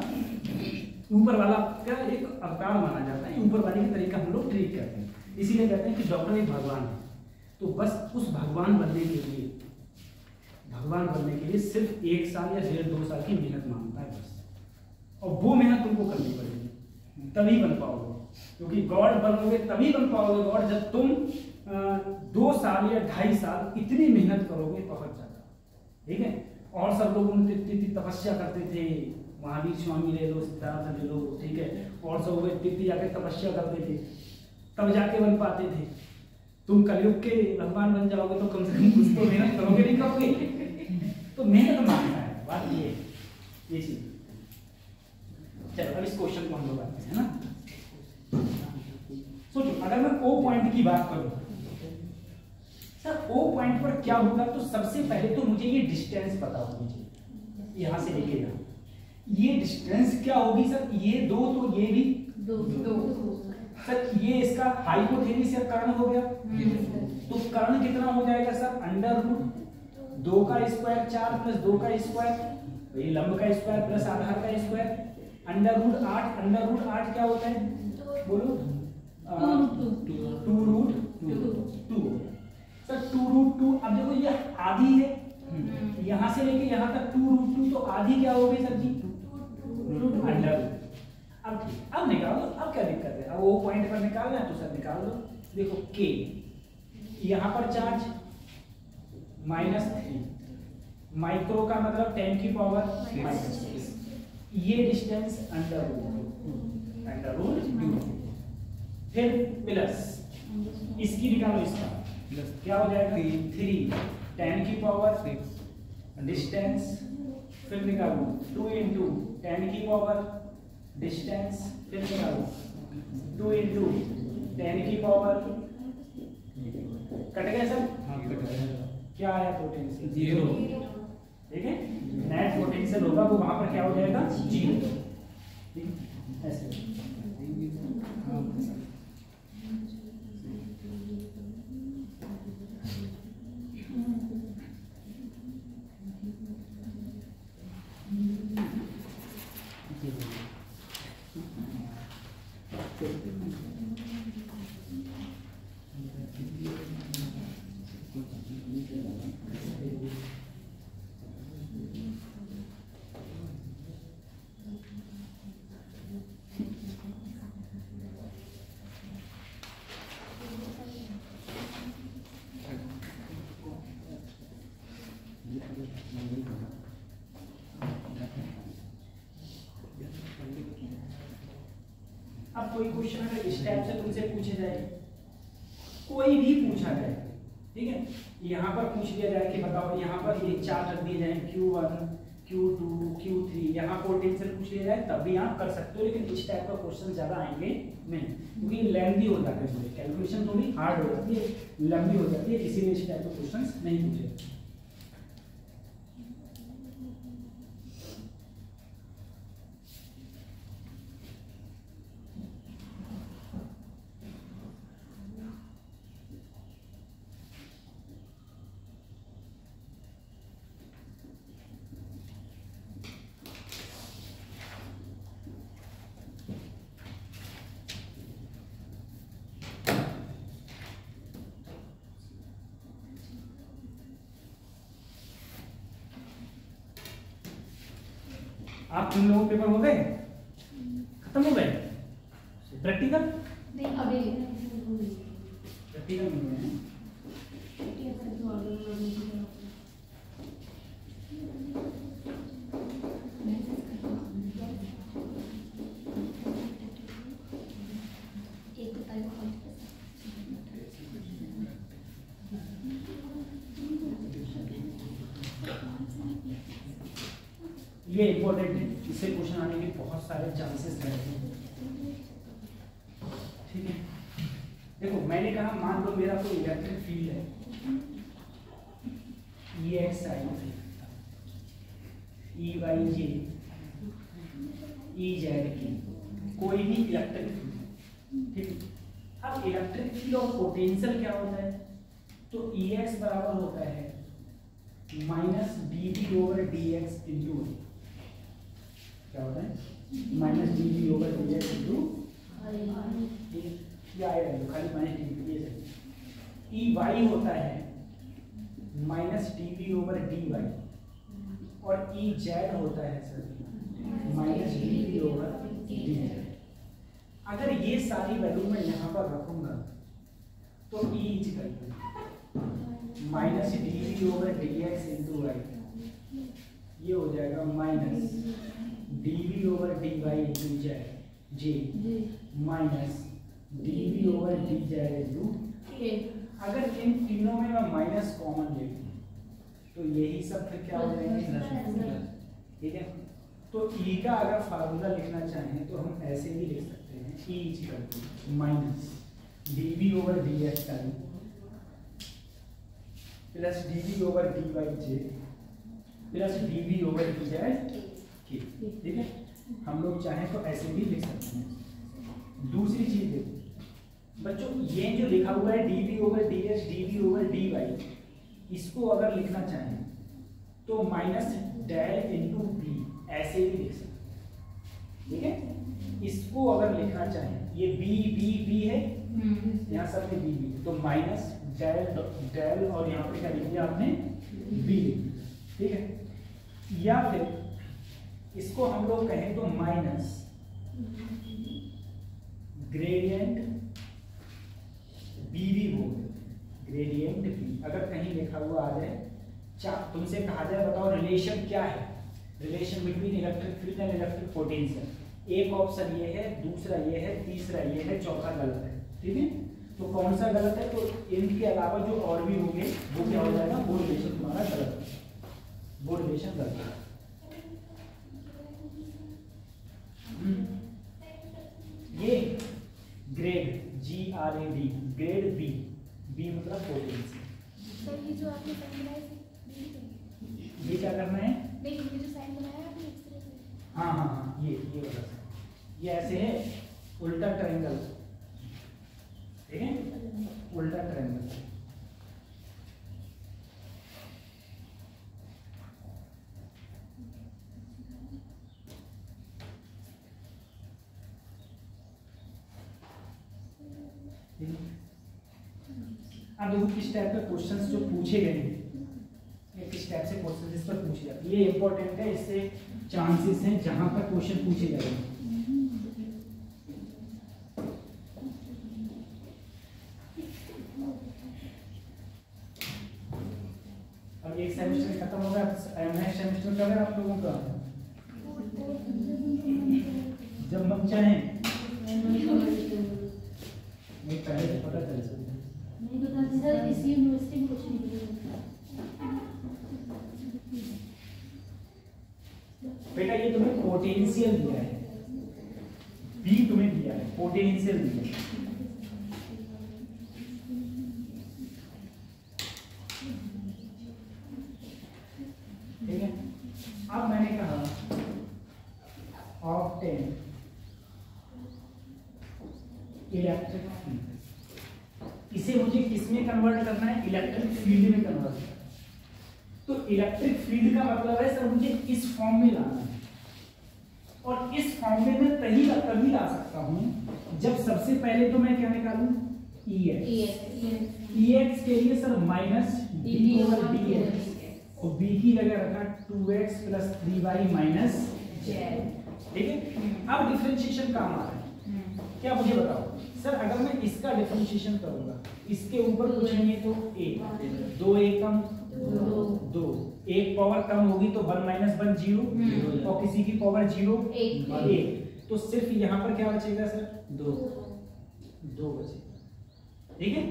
[SPEAKER 1] ऊपर वाला का एक अवतार माना जाता है, ऊपर वाले का तरीका हम लोग ट्रीट करते हैं, इसीलिए कहते हैं कि डॉक्टर एक भगवान है। तो बस उस भगवान बनने के लिए सिर्फ 1 साल या 1.5-2 साल की मेहनत मांगता है बस, और वो मेहनत तुमको करनी पड़ेगी, तभी बन पाओगे। क्योंकि गॉड बनोगे तभी बन पाओगे गॉड जब तुम 2 साल या 2.5 साल इतनी मेहनत करोगे बहुत ज्यादा, ठीक है। और सब लोग इतनी तपस्या करते थे, महावीर स्वामी ले लो, सिद्धार्थ ले लो, ठीक है, और सब लोग इतनी जाके तपस्या करते थे तब जाके बन पाते थे। तुम कलयुग के भगवान बन जाओगे तो कम से कम कुछ तो मेहनत करोगे, नहीं करोगे? तो मेहनत मांगता है, बात ये चीज। चलो अब इस क्वेश्चन को हम लोग आते हैं ना। सोचो अगर मैं O पॉइंट की बात करूं सर, O पॉइंट पर क्या होगा, तो सबसे पहले तो मुझे ये डिस्टेंस पता होनी चाहिए, यहां से लेके यहाँ ये डिस्टेंस क्या होगी सर, ये 2 तो ये भी 2 सर, ये इसका हाइपोथेनिस या कर्ण हो गया, तो कर्ण कितना हो जाएगा सर, √2 का स्क्वायर 4 + 2 का स्क्वायर, ये लंब का स्क्वायर प्लस आधार का स्क्वायर, √8 क्या होता है बोलो, 2√2 सर, 2√2। अब देखो ये आधी है, यहां से लेके यहां तक 2√2, तो आधी क्या हो गई सर जी, √2। अब निकालो, अब क्या दिक्कत है, अब वो पॉइंट पर निकालना है तो सर निकाल दो। देखो K यहां पर चार्ज -3, माइक्रो का मतलब 10 की पावर -6, ये डिस्टेंस √2, फिर प्लस इसकी निकालो, इसका क्या हो जाएगा 3 10 की पावर 6 डिस्टेंस, फिर निकालो 2 × 10 की पावर डिस्टेंस, फिर निकालो 2 × 10 की पावर, कट गया सर, क्या आया पोटेंशियल 0, ठीक है। नेट पोटेंशियल होगा वो वहां पर क्या हो जाएगा 0, ऐसे। अब कोई क्वेश्चन अगर इस टाइप से तुमसे पूछे जाए, कोई भी पूछा जाए, ठीक है, यहाँ पर पूछ लिया जाए कि बताओ यहाँ पर ये 4 रख दिए जाए, Q1 Q2 Q3, यहाँ पोटेंशियल पूछ लिया जाए तब भी आप कर सकते हो, लेकिन इस टाइप का क्वेश्चन ज्यादा आएंगे नहीं, क्योंकि लेंथी हो जाता है, कैलकुलेशन थोड़ी हार्ड हो जाती है, लंबी हो जाती है, इसीलिए इस टाइप का क्वेश्चन नहीं पूछे। आप तुम लोगों पेपर हो गए, खत्म हो गए, प्रैक्टिकल
[SPEAKER 3] नहीं अभी
[SPEAKER 1] प्रैक्टिकल नहीं हुए हैं। ये इम्पोर्टेंट है, इससे क्वेश्चन आने के बहुत सारे चांसेस रहते हैं, ठीक है। देखो मैंने कहा मान लो मेरा कोई इलेक्ट्रिक फील्ड है, EX EY EZ की कोई भी इलेक्ट्रिक फील्ड, ठीक है। अब इलेक्ट्रिक फील्ड और पोटेंशियल क्या होता है, तो EX बराबर होता है -dB/dx × क्या होता है minus d v over d x into ये आएगा खाली minus d v e y होता है minus d v over d y और ई जेड होता है sir minus d v over d z. अगर ये सारी वैल्यू मैं यहाँ पर रखूंगा तो e equal minus d v over d x into y, ये हो जाएगा minus d v over d y into z जे minus d v over d z into k. अगर इन तीनों में मैं माइनस कॉमन ले लूं तो यही सब फिर क्या हो जाएंगे, ठीक है। तो ई का अगर फार्मूला लिखना चाहें तो हम ऐसे भी लिख सकते हैं e equal to minus d v over d x time plus d v over d y j plus d v over d z k, ठीक है। हम लोग चाहें तो ऐसे भी लिख सकते हैं। दूसरी चीज देखो बच्चों, ये जो लिखा हुआ है d v over d x d v over d y, इसको अगर लिखना चाहें तो माइनस डेल इंटू बी ऐसे भी लिख सकते हैं, ठीक है। इसको अगर लिखना चाहें ये बी बी बी है यहाँ सब में बी बी तो माइनस डेल डेल और यहाँ पे क्या लिख दिया आपने बी, ठीक है। या फिर इसको हम लोग कहें तो माइनस ग्रेडियंट बी भी बोल ग्रेडियंट बी। अगर कहीं लिखा हुआ आ जाए तुमसे कहा जाए बताओ रिलेशन क्या है, relation between electric field and electric potential, एक ऑप्शन ये है, दूसरा ये है, तीसरा ये है, चौथा गलत है, ठीक है। तो कौन सा गलत है, तो इनके अलावा जो और भी होंगे वो क्या हो जाएगा, वो रिलेशन तुम्हारा गलत है, वो रिलेशन गलत है। ये grad GRAD grad b, b मतलब पोटेंशियल।
[SPEAKER 3] सर ये जो आपने साइन बनाया
[SPEAKER 1] ये क्या करना है,
[SPEAKER 3] नहीं ये जो साइन बनाया आपने इस तरह से,
[SPEAKER 1] हाँ हाँ हाँ ये वाला ये ऐसे है उल्टा ट्रायंगल, ठीक है, उल्टा ट्रायंगल। अब देखो किस टाइप के क्वेश्चंस जो पूछे गए हैं, किस टाइप से क्वेश्चन इस पर पूछे जाते हैं, ये इंपॉर्टेंट है, इससे चांसेस हैं जहां पर क्वेश्चन पूछे जाएंगे। अब एक सेमेस्टर खत्म हो गया, नेक्स्ट सेमेस्टर कब है आप लोगों का, जब मन चाहे नहीं पहले तो पता चल सकता है।
[SPEAKER 3] नहीं बता सर इसी यूनिवर्सिटी में कुछ नहीं
[SPEAKER 1] बेटा, ये तुम्हें पोटेंशियल दिया है, बी तुम्हें दिया है, पोटेंशियल दिया है, ठीक है। अब मैंने कहा ऑब्टेन इलेक्ट्रिक फील्ड, इसे मुझे किसमें कन्वर्ट करना है, इलेक्ट्रिक फील्ड में कन्वर्ट करना है। तो इलेक्ट्रिक फील्ड का मतलब है सर मुझे इस फॉर्म में लाना है, और इस फॉर्म में मैं तभी ला सकता हूं जब सबसे पहले तो मैं क्या निकालूं, EX के लिए sir minus D over d x, तो बी की जगह रखा 2x plus 3y minus Z, ठीक है। अब डिफरेंशिएशन काम आ रहा है, क्या मुझे बताओ सर, अगर मैं इसका डिफरेंशिएशन करूंगा, इसके ऊपर कुछ नहीं है तो a, 2 a कम 2, एक पावर कम होगी तो 1 माइनस 1 0, और किसी की पावर 0 1, तो सिर्फ यहाँ पर क्या बचेगा सर, 2 बचेगा, ठीक है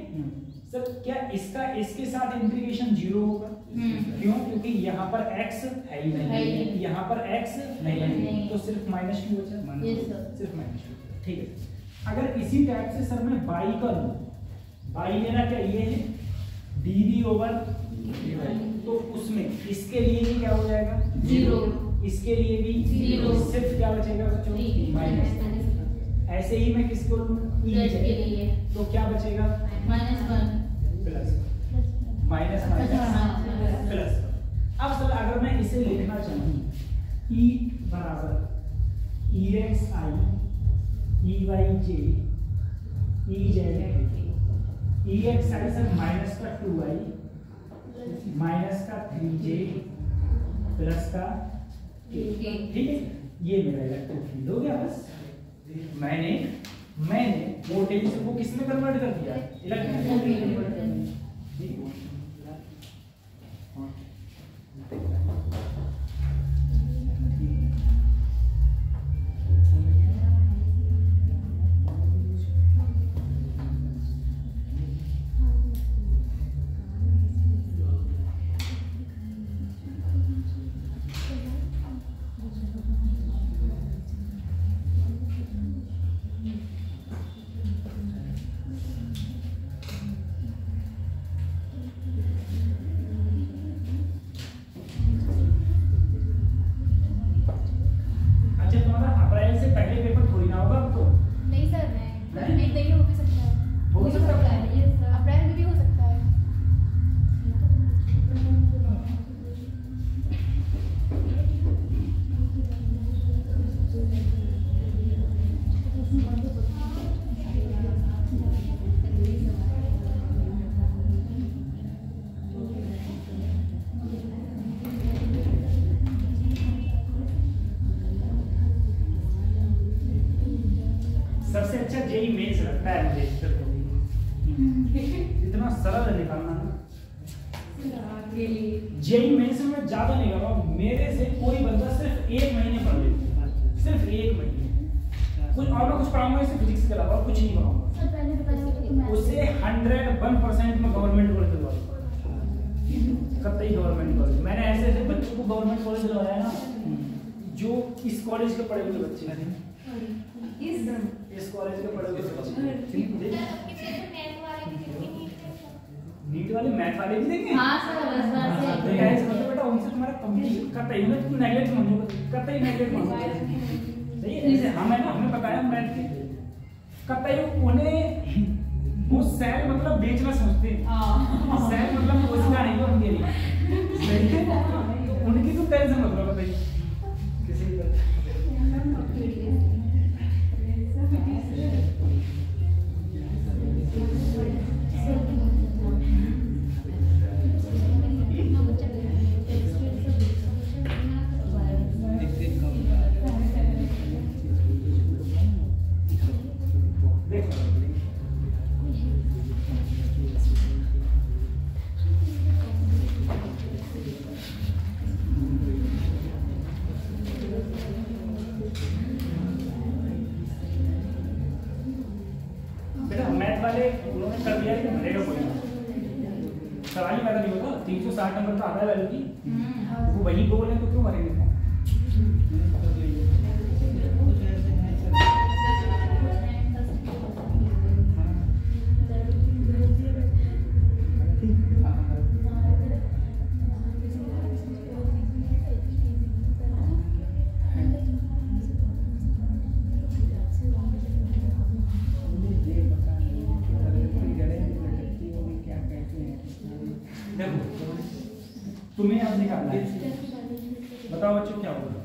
[SPEAKER 1] सर। क्या इसका इसके साथ इंटीग्रेशन 0 होगा, क्यों, क्योंकि यहाँ पर x है ही नहीं, यहाँ पर x है ही नहीं, तो सिर्फ -2 बचा, सिर्फ -2, ठीक है। अगर इसी टाइप से सर मैं y का लूं, y मेरा क्या ये है dv ओवर dy, तो उसमें इसके लिए भी क्या हो जाएगा 0, इसके लिए भी 0, सिर्फ क्या बचेगा बच्चों माइनस। ऐसे ही मैं किसको लूं e के लिए, तो क्या बचेगा -1 प्लस माइनस प्लस। अब सर अगर मैं इसे लिखना चाहूँ e बराबर EXI EYJ EZ EXI sir minus का 2i माइनस का 3j प्लस का ठीक है, ये मेरा इलेक्ट्रिक फील्ड हो गया। बस मैंने पोटेंशियल को किस में कन्वर्ट कर दिया, इलेक्ट्रिक फील्ड में कन्वर्ट कर दिया।
[SPEAKER 3] नहीं सर, मैं नहीं नहीं हो भी सकता है,
[SPEAKER 1] हो भी सकता है।
[SPEAKER 3] अप्रैल में भी हो सकता है।
[SPEAKER 1] सबसे अच्छा जेई मेंस लगता है मुझे, इतना सरल निकालना ना। जेई मेंस में ज्यादा नहीं कर रहा हूं, मेरे से कोई बंदा सिर्फ 1 महीने पढ़ ले, सिर्फ 1 महीने, कुछ और मैं कुछ पढ़ाऊंगा इसे फिजिक्स के अलावा कुछ नहीं पढ़ाऊंगा।
[SPEAKER 3] सर पहले बताया कि मैं
[SPEAKER 1] उसे 101% में गवर्नमेंट कॉलेज दिलवाऊंगा, कतई गवर्नमेंट कॉलेज। मैंने ऐसे ऐसे बच्चों को गवर्नमेंट कॉलेज दिलवाया ना, जो इस कॉलेज के पढ़े हुए बच्चे हैं, इस कॉलेज के पढ़े हुए बच्चे। नीट वाले मैथ वाले भी देंगे।
[SPEAKER 3] हाँ सर, बस बस
[SPEAKER 1] तो गाइस मतलब बेटा उनसे तुम्हारा कंपटीशन कतई ना, तुम नेगलेक्ट मत करो, कतई नेगलेक्ट मत करो। सही है, जैसे हमें ना, हमने बताया मैथ के कतई उन्हें वो सेल मतलब बेचना समझते हैं, सेल मतलब कोशिका नहीं है उनके लिए। सही है, तो उनकी तो टेंशन मत लो भाई किसी भी मैथ वाले उन्होंने कर दिया कि भरेगा कोई सवाल ही पैदा नहीं होता। 360 नंबर तो आता है वैल्यू की, वो वही गोल है तो क्यों भरेंगे। देखो तुम्हें अब निकालना है, बताओ बच्चों क्या होगा।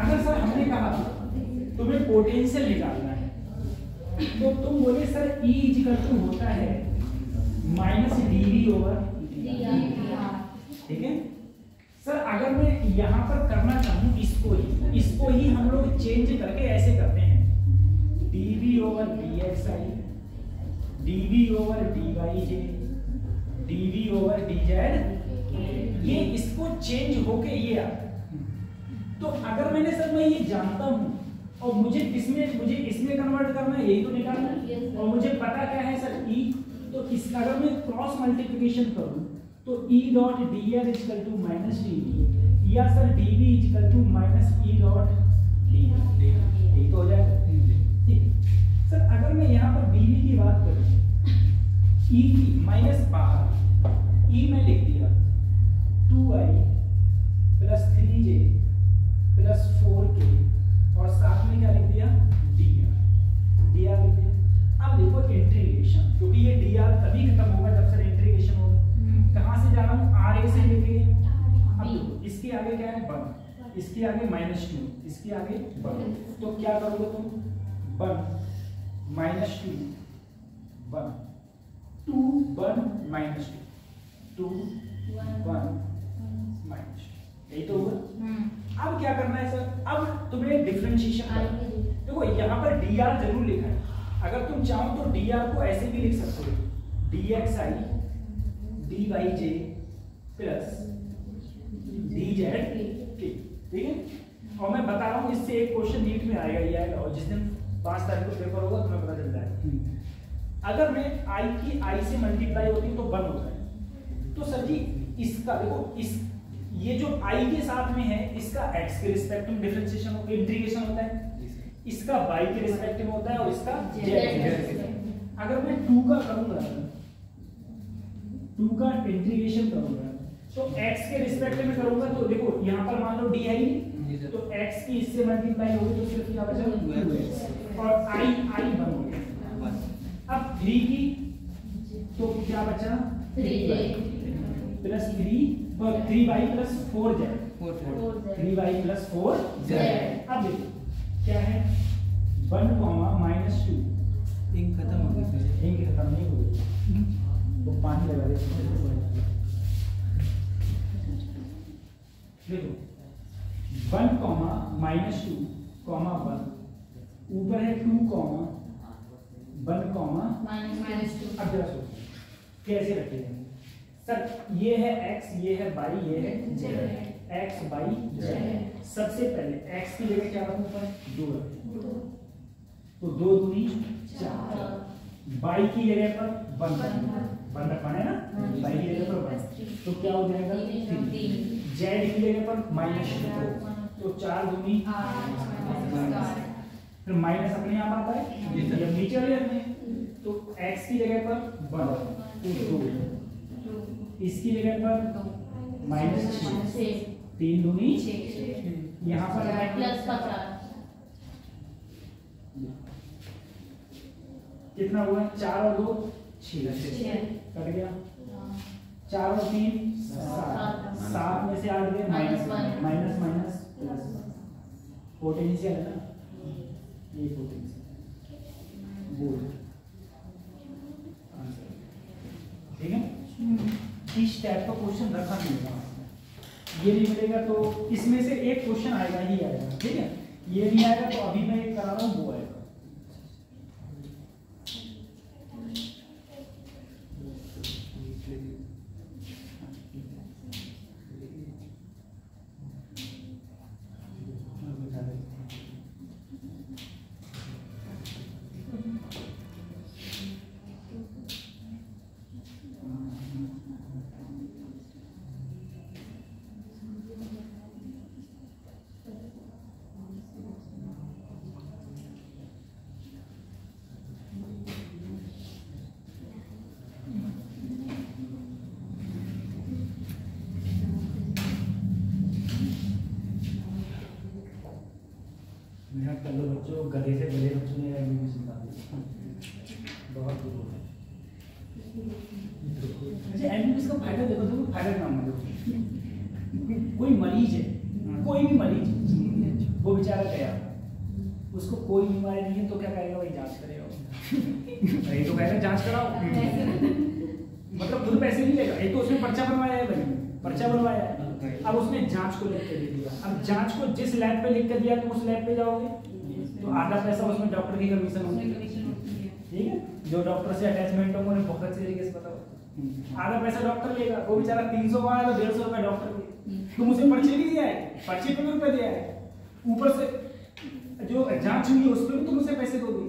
[SPEAKER 1] अगर सर हमने कहा तुम्हें पोटेंशियल निकालना है तो तुम बोले सर E इक्वल टू होता है माइनस dV ओवर, ठीक है सर। अगर मैं यहाँ पर करना चाहूँ इसको ही हम लोग चेंज करके ऐसे करते हैं, dV over dxi, dV over dyj, dV over dz ये इसको चेंज होके ये आ। तो अगर मैंने सर मैं ये जानता हूँ और मुझे इसमें कन्वर्ट करना है, यही तो निकालना है। और मुझे पता क्या है सर ई, तो इस अगर मैं क्रॉस मल्टीप्लिकेशन करूँ तो E dot D R equal to minus D B, या सर D B equal to minus E dot D, यही तो हो जाएगा। ठीक सर, अगर मैं यहाँ पर बी बी की बात करूँ, ई की माइनस बाहर ई में लिख दिया 2i plus 3j plus 4k और साथ में क्या लिख दिया dr लिख दिया। अब देखो इंटीग्रेशन, क्योंकि ये dr तभी खत्म होगा जब सर इंटीग्रेशन होगा। कहाँ से जा रहा हूँ, ra से लेके अब देखो इसके आगे क्या है 1, इसके आगे -2, इसके आगे 1, तो क्या करोगे तुम 1 माइनस 2 1 2 1 माइनस 2 2 1 माइनस, यही तो होगा। अब क्या करना है सर, अब तुम्हें डिफरेंशिएशन करना है। देखो यहाँ पर dr जरूर लिखा है, अगर तुम चाहो तो dr को ऐसे भी लिख सकते हो dxi dyj प्लस dz, ठीक है। और मैं बता रहा हूँ इससे एक क्वेश्चन नीट में आएगा, ये आएगा, और जिस दिन 5 तारीख को पेपर होगा तुम्हें पता चल जाएगा। अगर मैं i की i से मल्टीप्लाई होती है तो 1 होता है। तो सर जी इसका देखो, इस ये जो i के साथ में है इसका x के रिस्पेक्ट में डिफरेंशिएशन होता है, इंटीग्रेशन होता है, इसका y के रिस्पेक्ट में होता है और इसका z के रिस्पेक्ट में। अगर मैं 2 का करूंगा, 2 का इंटीग्रेशन करूंगा तो x के रिस्पेक्ट में करूंगा, तो देखो यहाँ पर मान लो d है ही, तो x की इससे मल्टीप्लाई होगी तो सिर्फ क्या बचा 2x और i 1 हो गया। अब 3 की तो क्या बचा 3y plus 3y plus 4z, 3y plus 4z। अब देखो क्या है 1 माइनस 2,
[SPEAKER 2] इंक खत्म हो गई,
[SPEAKER 1] इंक खत्म नहीं हो गई तो पानी लगा दे। देखो 1 माइनस 2 1, ऊपर है 2 1
[SPEAKER 3] -2।
[SPEAKER 1] अब जरा सोचो कैसे रखेंगे सर, ये है x, ये है y, ये है z, x y z। सबसे पहले x की जगह क्या रखूं पर 2 रखूं, तो 2 दूनी 4, y की जगह पर 1 रखना है ना, y की जगह पर 1, तो क्या हो जाएगा 3, z की जगह पर -2, तो 4 दूनी 8, फिर माइनस अपने आप आता है, ये नीचे वाले अपने, तो x की जगह पर 1 तो 2, इसकी जगह पर -6, 3 दूनी 6, यहाँ पर
[SPEAKER 3] प्लस 50,
[SPEAKER 1] कितना हुआ 4 और 2 6 कट गया, 4 और 3 7 में से 8 गए माइनस पोटेंशियल है ना, ये पोटेंशियल बोल आंसर, ठीक है। इस टाइप का क्वेश्चन रखा मिलेगा, ये नहीं मिलेगा तो इसमें से एक क्वेश्चन आएगा ही आएगा, ठीक है। ये नहीं आएगा तो अभी मैं एक करा रहा हूँ वो आएगा। कर लो बच्चों, गधे से गधे बच्चों ने एडमिशन निकाल दिया, बहुत दूर है। अच्छा एडमिशन का फायदा देखो, देखो फायदा क्या है, देखो कोई मरीज है, कोई भी मरीज, वो बेचारा गया, उसको कोई बीमारी नहीं है तो क्या करेगा, वही जांच करेगा, ये तो कहेगा जांच कराओ, मतलब खुद पैसे नहीं लेगा, एक तो उसने पर्चा बनवाया है भाई, पर्चा बनवाया है, अब उसने जांच को लिख कर दे दिया, अब जांच को जिस लैब पे लिख कर दिया तुम उस लैब पे जाओगे, तो आधा पैसा उसमें डॉक्टर की कमीशन होगी, ठीक है। जो डॉक्टर से अटैचमेंट होंगे उन्हें बहुत अच्छे तरीके से पता होगा, आधा पैसा डॉक्टर लेगा, वो बेचारा 300 का आया तो 150 रुपए डॉक्टर के। तुम उसे पर्ची भी दिया है, पर्ची पे भी रुपए दिया है, ऊपर से जो जांच हुई है उस पर भी तुम उसे पैसे दोगे,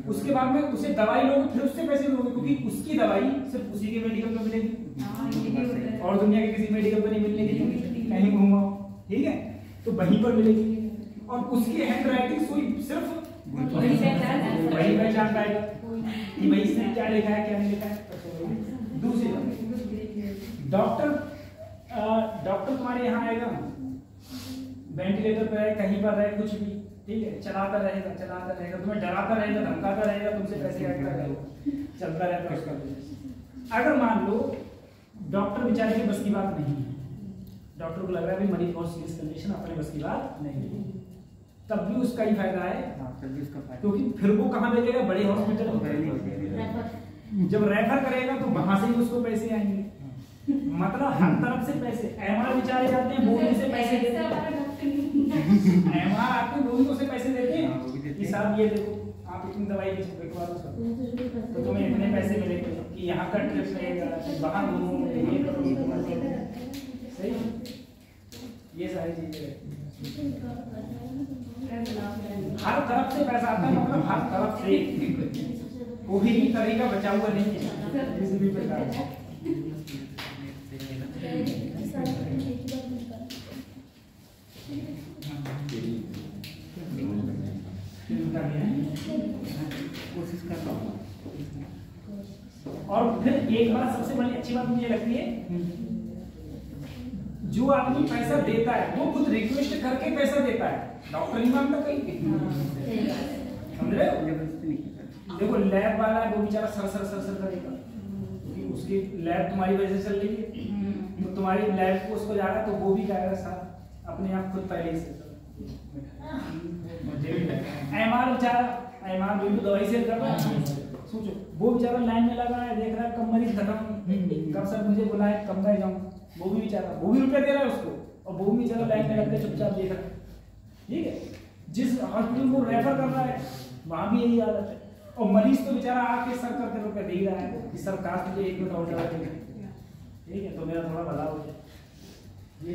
[SPEAKER 1] उसके बाद में उसे दवाई लोगे फिर उससे पैसे दोगे, क्योंकि उसकी दवाई सिर्फ उसी के मेडिकल में मिलेगी और दुनिया के किसी मेडिकल में नहीं मिलने की, कहीं घूमाओ, ठीक है, तो वहीं पर मिलेगी। और उसकी हैंड राइटिंग सिर्फ वही पहचान पाएगा कि भाई इसने क्या लिखा है क्या नहीं लिखा है। दूसरी डॉक्टर तुम्हारे यहाँ आएगा, वेंटिलेटर पर है, कहीं पर रहे, कुछ भी, ठीक है, चलाता रहेगा, तुम्हें डराता रहेगा, धमकाता रहेगा, तुमसे पैसे चलता रहता उसका। अगर मान लो डॉक्टर बेचारे की बस की बात नहीं है, डॉक्टर को लग रहा है मरीज बहुत सीरियस कंडीशन, अपने बस की बात नहीं है, तब भी उसका ही फायदा है, क्योंकि फिर वो कहाँ भेजेगा, बड़े हॉस्पिटल में। जब रेफर करेगा तो वहां से ही उसको पैसे आएंगे, मतलब हर तरफ से पैसे। एमआर बेचारे जाते हैं, वो भी उसे पैसे देते हैं, एमआर आते हैं, वो भी उसे पैसे देते हैं कि साहब ये देखो आप इतनी दवाई लिखवा दो सर, तो तुम्हें इतने पैसे मिलेंगे कि यहाँ का ट्रिप रहेगा, वहाँ घूमोगे, ये करोगे, सही, ये सारी चीजें हर तरफ से पैसा आता है, मतलब हर तरफ से, कोई भी तरीका बचा हुआ नहीं है किसी भी प्रकार का।
[SPEAKER 2] कोशिश कर रहा हूँ।
[SPEAKER 1] और फिर एक बात सबसे बड़ी अच्छी बात मुझे लगती है, जो आदमी पैसा देता है वो खुद रिक्वेस्ट करके पैसा देता है, डॉक्टर नहीं मांगता कहीं, समझ रहे हो। देखो लैब वाला है, वो बेचारा सर करेगा, क्योंकि उसकी लैब तुम्हारी वजह से चल रही है, तो तुम्हारी लैब को उसको जा रहा है, तो वो भी कहेगा सर अपने आप खुद पहले से। एमआर बेचारा, एमआर भी दवाई सेल कर रहा है, सोचो वो बेचारा लाइन में लगा है, देख रहा है कब मरीज खत्म, कब सर मुझे बुलाए, कब मैं जाऊँ, वो भी बेचारा, वो भी रुपया दे रहा है उसको, और वो भी बेचारा लाइन में लगकर चुपचाप देख रहा है, ठीक है। जिस हॉस्पिटल को रेफर कर रहा है वहां भी यही हालत है, और मरीज तो बेचारा आके सर करते रुपया दे ही रहा है कि सर काश मुझे 1 मिनट और ज्यादा दे, ठीक है, तो मेरा थोड़ा भला हो जाए, ये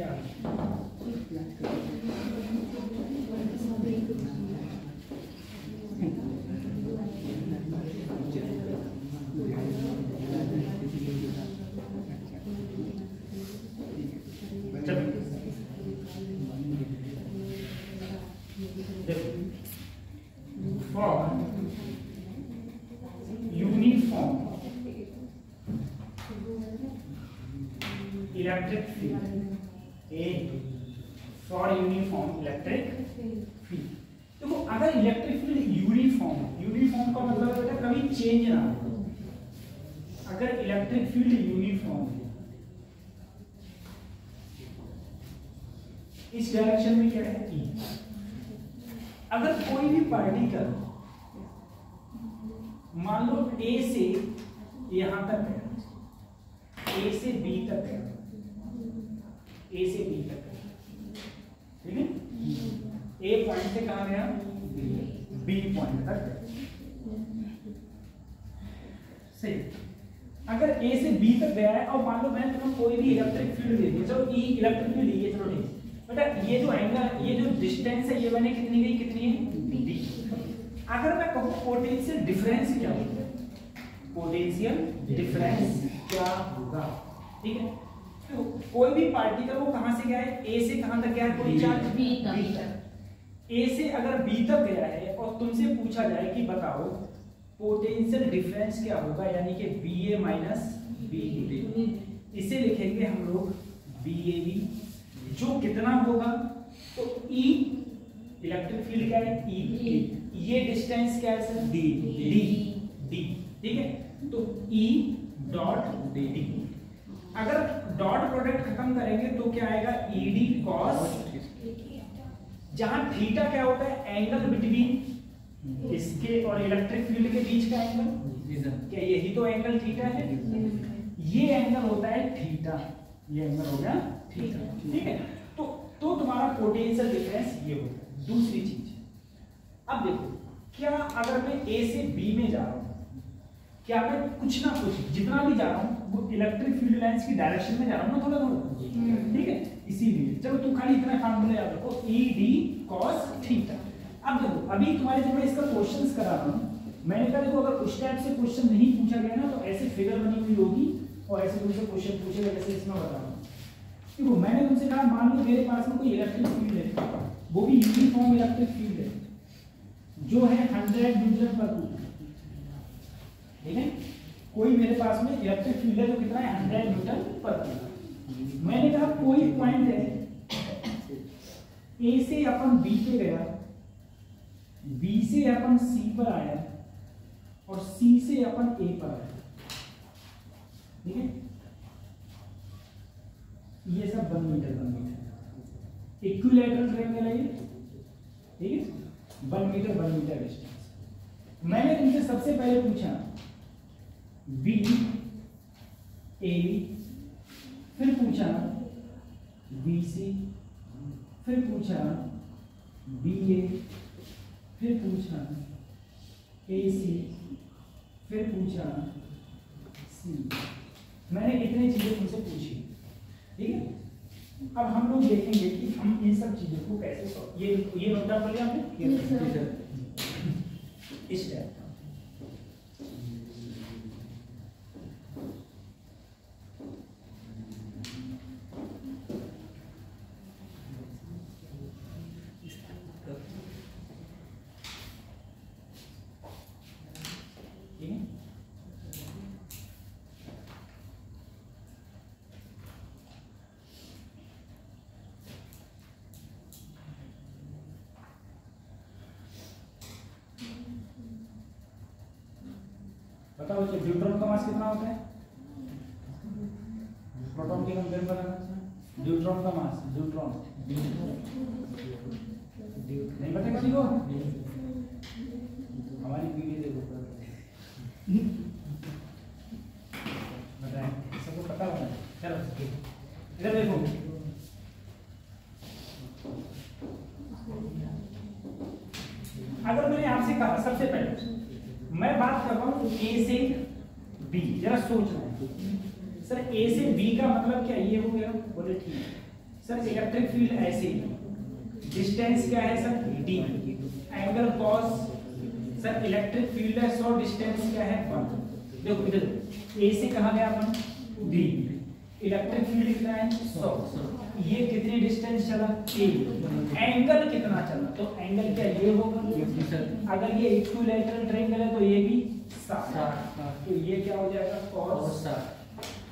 [SPEAKER 1] uniform electric field, A for uniform electric field. देखो अगर इलेक्ट्रिक फील्ड यूनिफॉर्म का मतलब है बेटा कभी चेंज ना हो। अगर इलेक्ट्रिक फील्ड यूनिफॉर्म है, इस डायरेक्शन में क्या है E, अगर कोई भी पार्टिकल मान लो A से यहां तक है, A से B तक है, A से B तक है, ठीक है, A पॉइंट से कहां गया, B पॉइंट तक है, सही। अगर A से B तक गया है और मान लो मैं तुम्हें कोई भी इलेक्ट्रिक फील्ड दे दी, चलो E इलेक्ट्रिक फील्ड दी है, चलो ठीक, बेटा ये जो एंगल, ये जो डिस्टेंस है, ये मैंने कितनी गई, कितनी है, D। अगर मैं कहूं पोटेंशियल डिफरेंस क्या होगा, पोटेंशियल डिफरेंस क्या होगा, ठीक है, तो कोई भी पार्टिकल वो कहां से गया है, A से कहां तक गया है, कोई चार्ज B तक, A से अगर B तक गया है और तुमसे पूछा जाए कि बताओ पोटेंशियल डिफरेंस क्या होगा, यानी कि BA माइनस BB, इसे लिखेंगे हम लोग BAB, जो कितना होगा, तो E इलेक्ट्रिक फील्ड क्या है, E, ये डिस्टेंस क्या है सर, D, ठीक है, तो E डॉट D। अगर डॉट प्रोडक्ट खत्म करेंगे तो क्या आएगा, ED cos, जहां थीटा क्या होता है, एंगल बिटवीन इसके और इलेक्ट्रिक फील्ड के बीच का एंगल, क्या यही तो एंगल थीटा है, ये एंगल होता है थीटा, ये एंगल हो गया थीटा, ठीक है। तो तुम्हारा पोटेंशियल डिफरेंस ये होता है। दूसरी चीज, अब देखो क्या अगर मैं A से B में जा रहा हूं, क्या मैं कुछ ना कुछ जितना भी जा रहा हूँ वो इलेक्ट्रिक फील्ड लाइंस की डायरेक्शन में जा रहा हूँ ना, थोड़ा थोड़ा, ठीक है। इसीलिए चलो तुम खाली इतना फार्मूला याद रखो, ई डी कॉस थीटा। अब देखो अभी तुम्हारे जब मैं इसका क्वेश्चंस करा रहा हूँ, मैंने कहा देखो अगर उस टाइप से क्वेश्चन नहीं पूछा गया ना तो ऐसे फिगर बनी हुई होगी और ऐसे तुमसे क्वेश्चन पूछेगा जैसे इसमें बता रहा हूँ। देखो मैंने तुमसे कहा मान लो मेरे पास में कोई इलेक्ट्रिक फील्ड है, वो भी यूनिफॉर्म इलेक्ट्रिक फील्ड है जो है 100 न्यूटन पर कूलम, ठीक है। कोई मेरे पास में इलेक्ट्रिक फील्ड है जो कितना है 100 न्यूटन पर कूलम। मैंने कहा कोई पॉइंट है ए से अपन बी पे गया, बी से अपन सी पर आया और सी से अपन ए पर आया, ठीक है। ये सब 1 मीटर इक्विलैटरल ट्रायंगल है ये, ठीक है। 1 मीटर डिस्टेंस। मैंने तुमसे सबसे पहले पूछा बी ए, फिर पूछा बी सी, फिर पूछा बी ए, फिर पूछा ए सी, फिर पूछा सी। मैंने इतनी चीजें तुमसे पूछी, ठीक है। अब हम लोग देखेंगे कि हम इन सब चीजों को कैसे ये नोट डाउन कर लिया आपने इस टाइप का। बताओ कि न्यूट्रॉन का मास कितना होता है प्रोटॉन के कंपेयर में? न्यूट्रॉन का मास, न्यूट्रॉन नहीं पता किसी को? हमारी वीडियो देखो बताएं, सबको पता होना। चलो इधर देखो, अगर मैंने आपसे कहा सबसे पहले मैं बात कर रहा हूं ए से बी, जरा सोच रहे हैं सर ए से बी का मतलब क्या ये हो गया? बोले ठीक है सर। इलेक्ट्रिक फील्ड ऐसे, डिस्टेंस क्या है sir D, angle cos sir electric field है 100, डिस्टेंस क्या है 1। देखो इधर ए से कहां गया अपन बी, इलेक्ट्रिक फील्ड कितना है 100, ये कितनी डिस्टेंस चला ए, एंगल कितना चला? तो एंगल क्या ये होगा, अगर ये इक्विलैटरल ट्रायंगल है तो ये भी 60, तो ये क्या हो जाएगा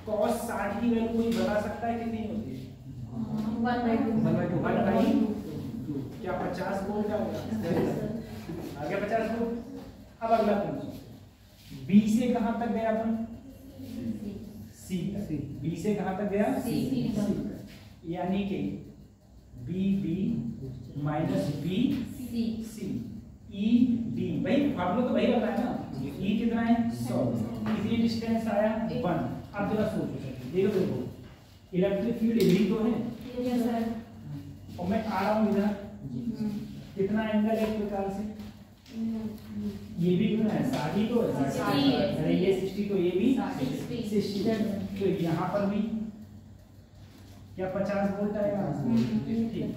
[SPEAKER 1] cos 60 की वैल्यू कोई बता सकता है कितनी होती है? 1/2 क्या 50 वोल्ट का होगा? आ गया 50 वोल्ट। अब अगला क्वेश्चन, बी से कहां तक गया अपन? सी तक। बी से कहां तक गया? सी तक। यानी कि b b minus b c e d, भाई फार्मूला तो वही बताया ना। ई कितना है 100, कितनी डिस्टेंस आया 1। अब जरा सोचो, देखो इलेक्ट्रिक फील्ड यही तो है और मैं आ रहा हूं इधर, कितना एंगल है एक प्रकार से? ये भी कितना है 60 तो है, अरे ये 60 तो ये भी 60, तो यहाँ पर भी क्या 50 वोल्ट आएगा? ठीक।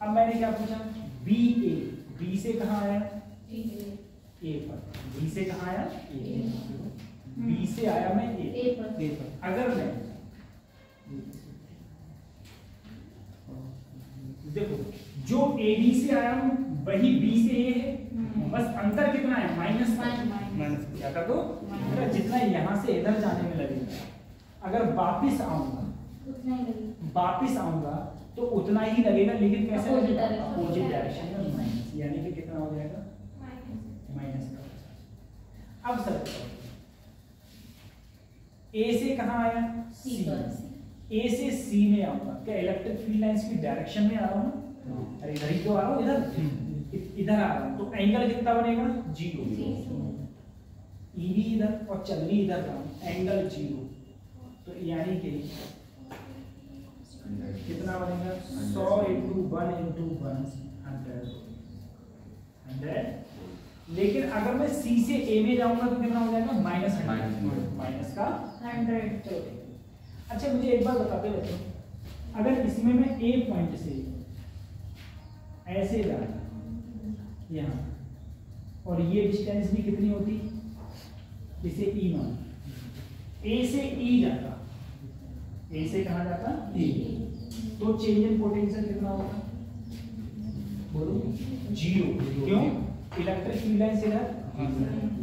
[SPEAKER 1] अब मैंने क्या पूछा बी ए, बी से कहाँ आया ए पर, बी से कहाँ आया ए, बी से आया मैं ए पर। अगर मैं देखो जो ए बी से आया हूँ वही बी से ए है, बस अंतर कितना है माइनस। क्या कर दो, जितना यहाँ से इधर जाने में लगेगा, अगर वापिस आऊंगा तो उतना ही लगेगा, लेकिन कैसे अपोजिट डायरेक्शन में माइनस, यानी कि कितना हो जाएगा माइनस का। अब सर ए से कहां आया सी, ए से सी में आऊंगा, क्या इलेक्ट्रिक फील्ड लाइंस की डायरेक्शन में आ रहा हूं? अरे इधर ही तो आ रहा हूं, इधर आ रहा हूं, तो एंगल कितना बनेगा 0, ई भी इधर और चल भी इधर का, एंगल 0, तो यानी कि कितना बनेगा 100 × 1 × 100। लेकिन अगर मैं सी से ए में जाऊंगा तो कितना हो जाएगा -100। माइनस का 100। चलो ठीक है। अच्छा मुझे एक बार बताते बच्चों, अगर इसमें मैं ए पॉइंट से ऐसे जाता यहाँ, और ये डिस्टेंस भी कितनी होती, इसे ई मान, ए से ई जाता, ए से कहाँ जाता, ई, तो चेंज इन पोटेंशियल कितना होगा, बोलो 0। क्यों, इलेक्ट्रिक फील्ड है इधर,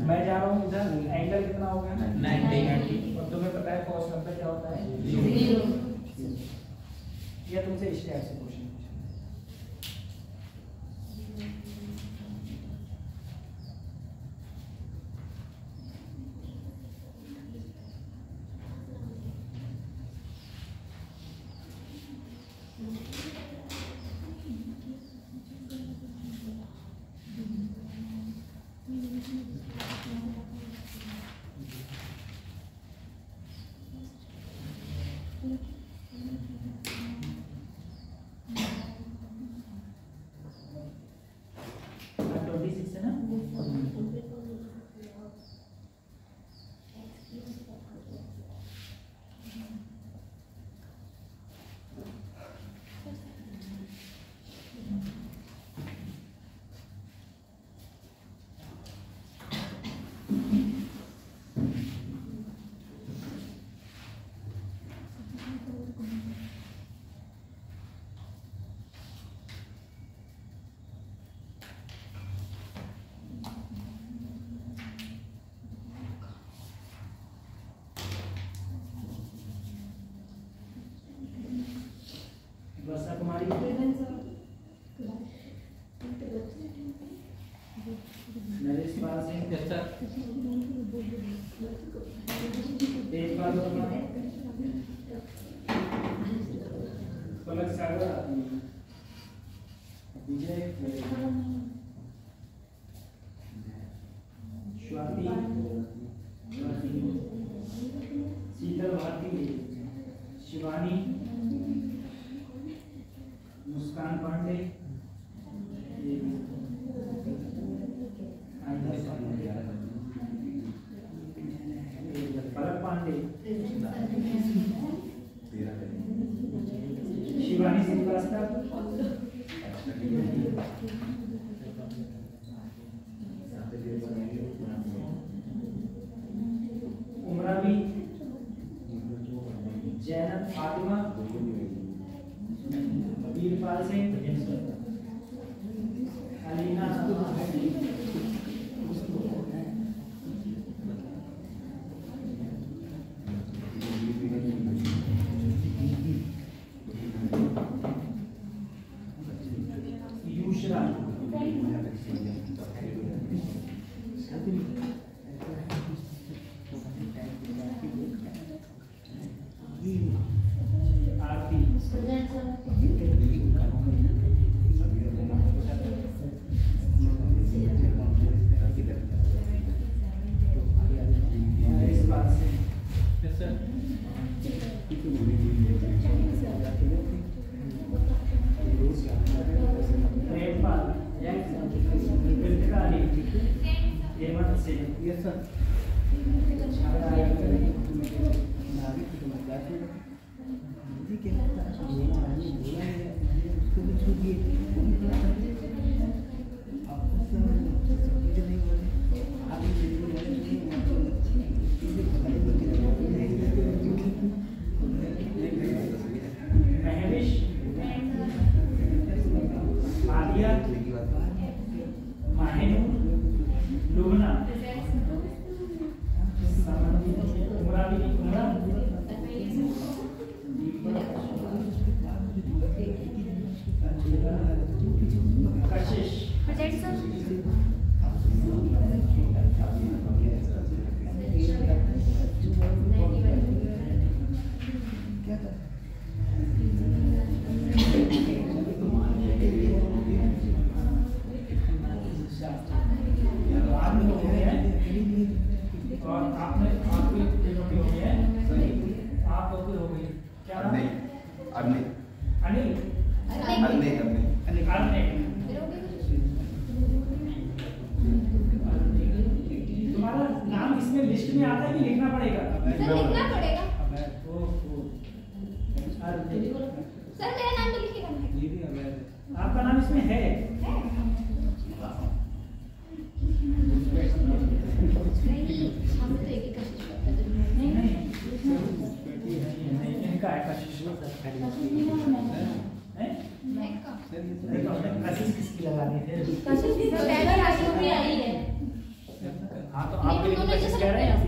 [SPEAKER 1] मैं जा रहा हूँ इधर, एंगल कितना होगा 90, और तुम्हें पता है cos 90 क्या होता है 0। या तुमसे इस टाइप से क्वेश्चन वर्षा कुमारी, नरेश पाल सिंह, तेजपाल वर्मा, पलक सागर, विजय, स्वाति, शीतल भारती, शिवानी, मुस्कान पांडे, पलक पांडे, शिवानी श्रीवास्तव, उमरावी, जैनब फातिमा, वीरपाल सिंह, अलीना, यूशरा, आरती, इस बात से प्रेमपाल, कृतिकाली, हेमंत सिंह,
[SPEAKER 2] यस सर,
[SPEAKER 1] महविश, आलिया, माहिनू, लुबना, उमरावी, उमरा, इसमें लिस्ट में आता है कि लिखना पड़ेगा?
[SPEAKER 3] सर लिखना पड़ेगा। सर मेरा नाम तो लिखिएगा ना।
[SPEAKER 1] आपका नाम इसमें है?
[SPEAKER 3] नहीं, हम तो एक एक कशिश करते हैं।
[SPEAKER 1] नहीं, इनका है कशिश।
[SPEAKER 3] मैं का
[SPEAKER 1] कशिश किसकी लगानी है?
[SPEAKER 3] कशिश भी पहले राशि में आई है।
[SPEAKER 1] हाँ तो आप कशिश कह रहे हैं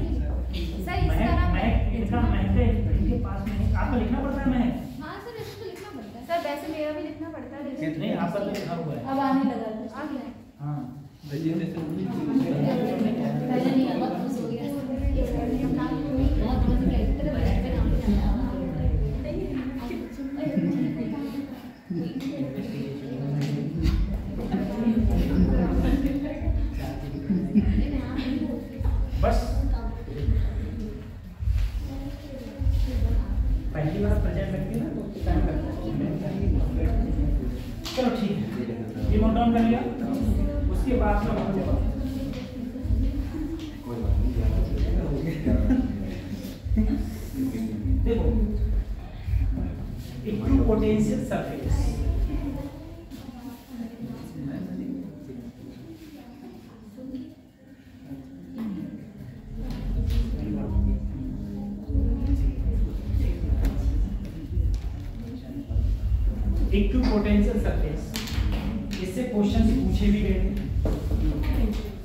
[SPEAKER 3] सर इसका नाम
[SPEAKER 1] इनका महक है, इनके पास में आपको लिखना पड़ता है महक?
[SPEAKER 3] हाँ सर इसको तो लिखना पड़ता है। सर वैसे मेरा भी लिखना पड़ता है।
[SPEAKER 1] नहीं आपका तो लिखा हुआ है।
[SPEAKER 3] अब आने लगा है। आ गया है।
[SPEAKER 1] हाँ
[SPEAKER 3] पहले नहीं अब खुश हो गया। हम नाम को बहुत समझ गए। तेरे बच्चे पे नाम नहीं आया।
[SPEAKER 1] बस पहली बार प्रेजेंट लगती है ना तो टाइम लगता है। चलो ठीक है, ये नोट डाउन कर लिया। उसके बाद में हम लोग देखो इक्विपोटेंशियल सरफेस। इक्विपोटेंशियल सरफेस, इससे क्वेश्चन पूछे भी गए थे।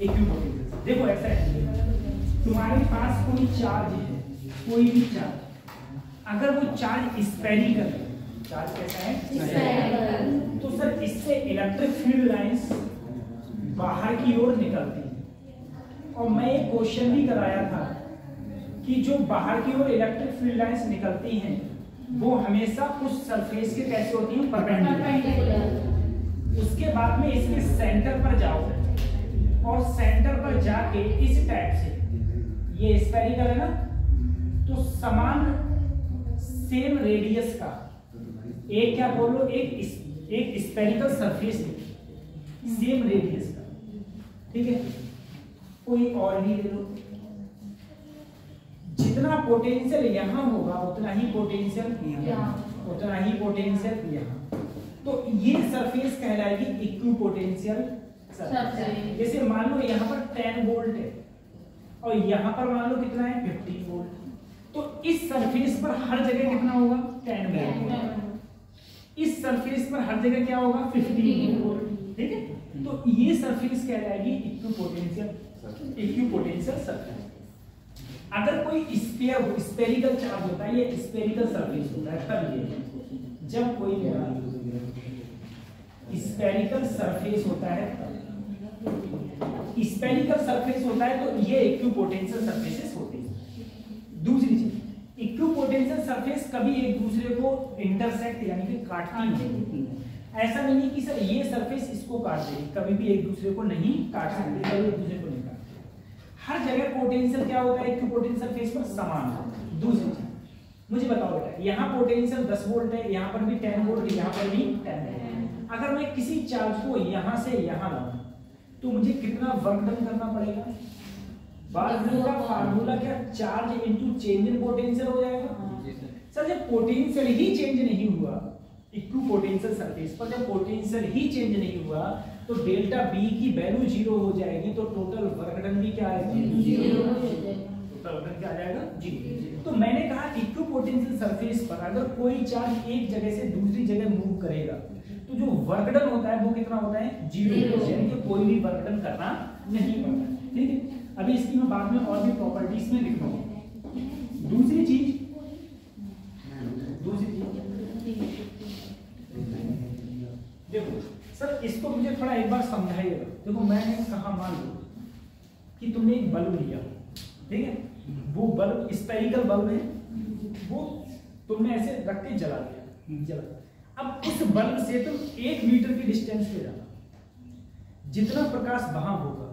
[SPEAKER 1] इक्विपोटेंशियल देखो ऐसा है, तुम्हारे पास कोई चार्ज है, कोई भी चार्ज, अगर वो चार्ज स्फेरिकल है, चार्ज कैसा है?
[SPEAKER 3] स्फेरिकल।
[SPEAKER 1] तो सर इससे इलेक्ट्रिक फील्ड लाइंस बाहर की ओर निकलती हैं। और मैं एक क्वेश्चन भी कराया था कि जो बाहर की ओर इलेक्ट्रिक फील्ड लाइंस निकलती हैं वो हमेशा उस सरफेस के कैसे होती हैं? परपेंडिकुलर। उसके बाद में इसके सेंटर पर जाओ और सेंटर पर जाके इस टाइप से, ये स्फेरिकल है ना, तो समान सेम रेडियस का एक क्या बोलो, एक स्फेरिकल सरफेस सेम रेडियस का, ठीक है। कोई और भी ले लो, जितना पोटेंशियल यहाँ होगा उतना ही पोटेंशियल यहाँ, उतना ही पोटेंशियल यहाँ। तो ये सरफेस कहलाएगी इक्विपोटेंशियल सरफेस। जैसे मान लो यहाँ पर 10 वोल्ट है और यहाँ पर मान लो कितना है 15 वोल्ट, तो इस सरफेस पर हर जगह कितना होगा 10 वोल्ट, इस सरफेस पर हर जगह क्या होगा 15 वोल्ट, ठीक है। तो ये सरफेस कहलाएगी इक्विपोटेंशियल सरफेस। अगर कोई स्फेरिकल चार्ज होता है, ये स्फेरिकल सरफेस होता है, तब ये जब कोई स्फेरिकल सरफेस होता है, स्फेरिकल सरफेस होता है तो ये इक्विपोटेंशियल सरफेसेस होते हैं। दूसरी चीज, इक्विपोटेंशियल सरफेस कभी एक दूसरे को इंटरसेक्ट यानी कि काटती नहीं। ऐसा नहीं है कि सर ये सरफेस इसको काट देगी, कभी भी एक दूसरे को नहीं काट सकते, कभी एक दूसरे को नहीं काटते। हर जगह पोटेंशियल क्या होता है इक्विपोटेंशियल सरफेस पर समान होता है। दूसरी चीज मुझे बताओ बेटा, यहाँ पोटेंशियल 10 वोल्ट है, यहाँ पर भी 10 वोल्ट, यहाँ पर भी 10 वोल्ट। अगर मैं किसी चार्ज को यहाँ से यहाँ लाऊं तो मुझे कितना वर्क डन करना पड़ेगा? का फार्मूला क्या charge into change in potential हो जाएगा। सर जब पोटेंशियल ही चेंज नहीं हुआ इक्विपोटेंशियल सरफेस पर, जब पोटेंशियल ही चेंज नहीं हुआ तो डेल्टा बी की वैल्यू 0 हो जाएगी, तो टोटल वर्क डन भी क्या आएगा? 0 हो जाएगा। टोटल वर्क डन क्या आ जाएगा? 0। तो मैंने कहा इक्विपोटेंशियल सरफेस पर अगर कोई चार्ज एक जगह से दूसरी जगह मूव करेगा तो जो वर्क डन होता है वो कितना होता है? 0, यानी कि कोई भी वर्क डन करना नहीं पड़ता, ठीक है। अभी इसकी मैं बाद में और भी प्रॉपर्टीज में लिख दूंगा। दूसरी चीज देखो सर, इसको मुझे थोड़ा एक बार समझाइएगा। देखो मैंने कहा मान लो कि तुमने एक बल्ब लिया, ठीक है, वो बल्ब स्फेरिकल बल्ब है, वो तुमने ऐसे रख के जला दिया। अब उस बल्ब से तुम 1 मीटर की डिस्टेंस पे जाना, जितना प्रकाश वहां होगा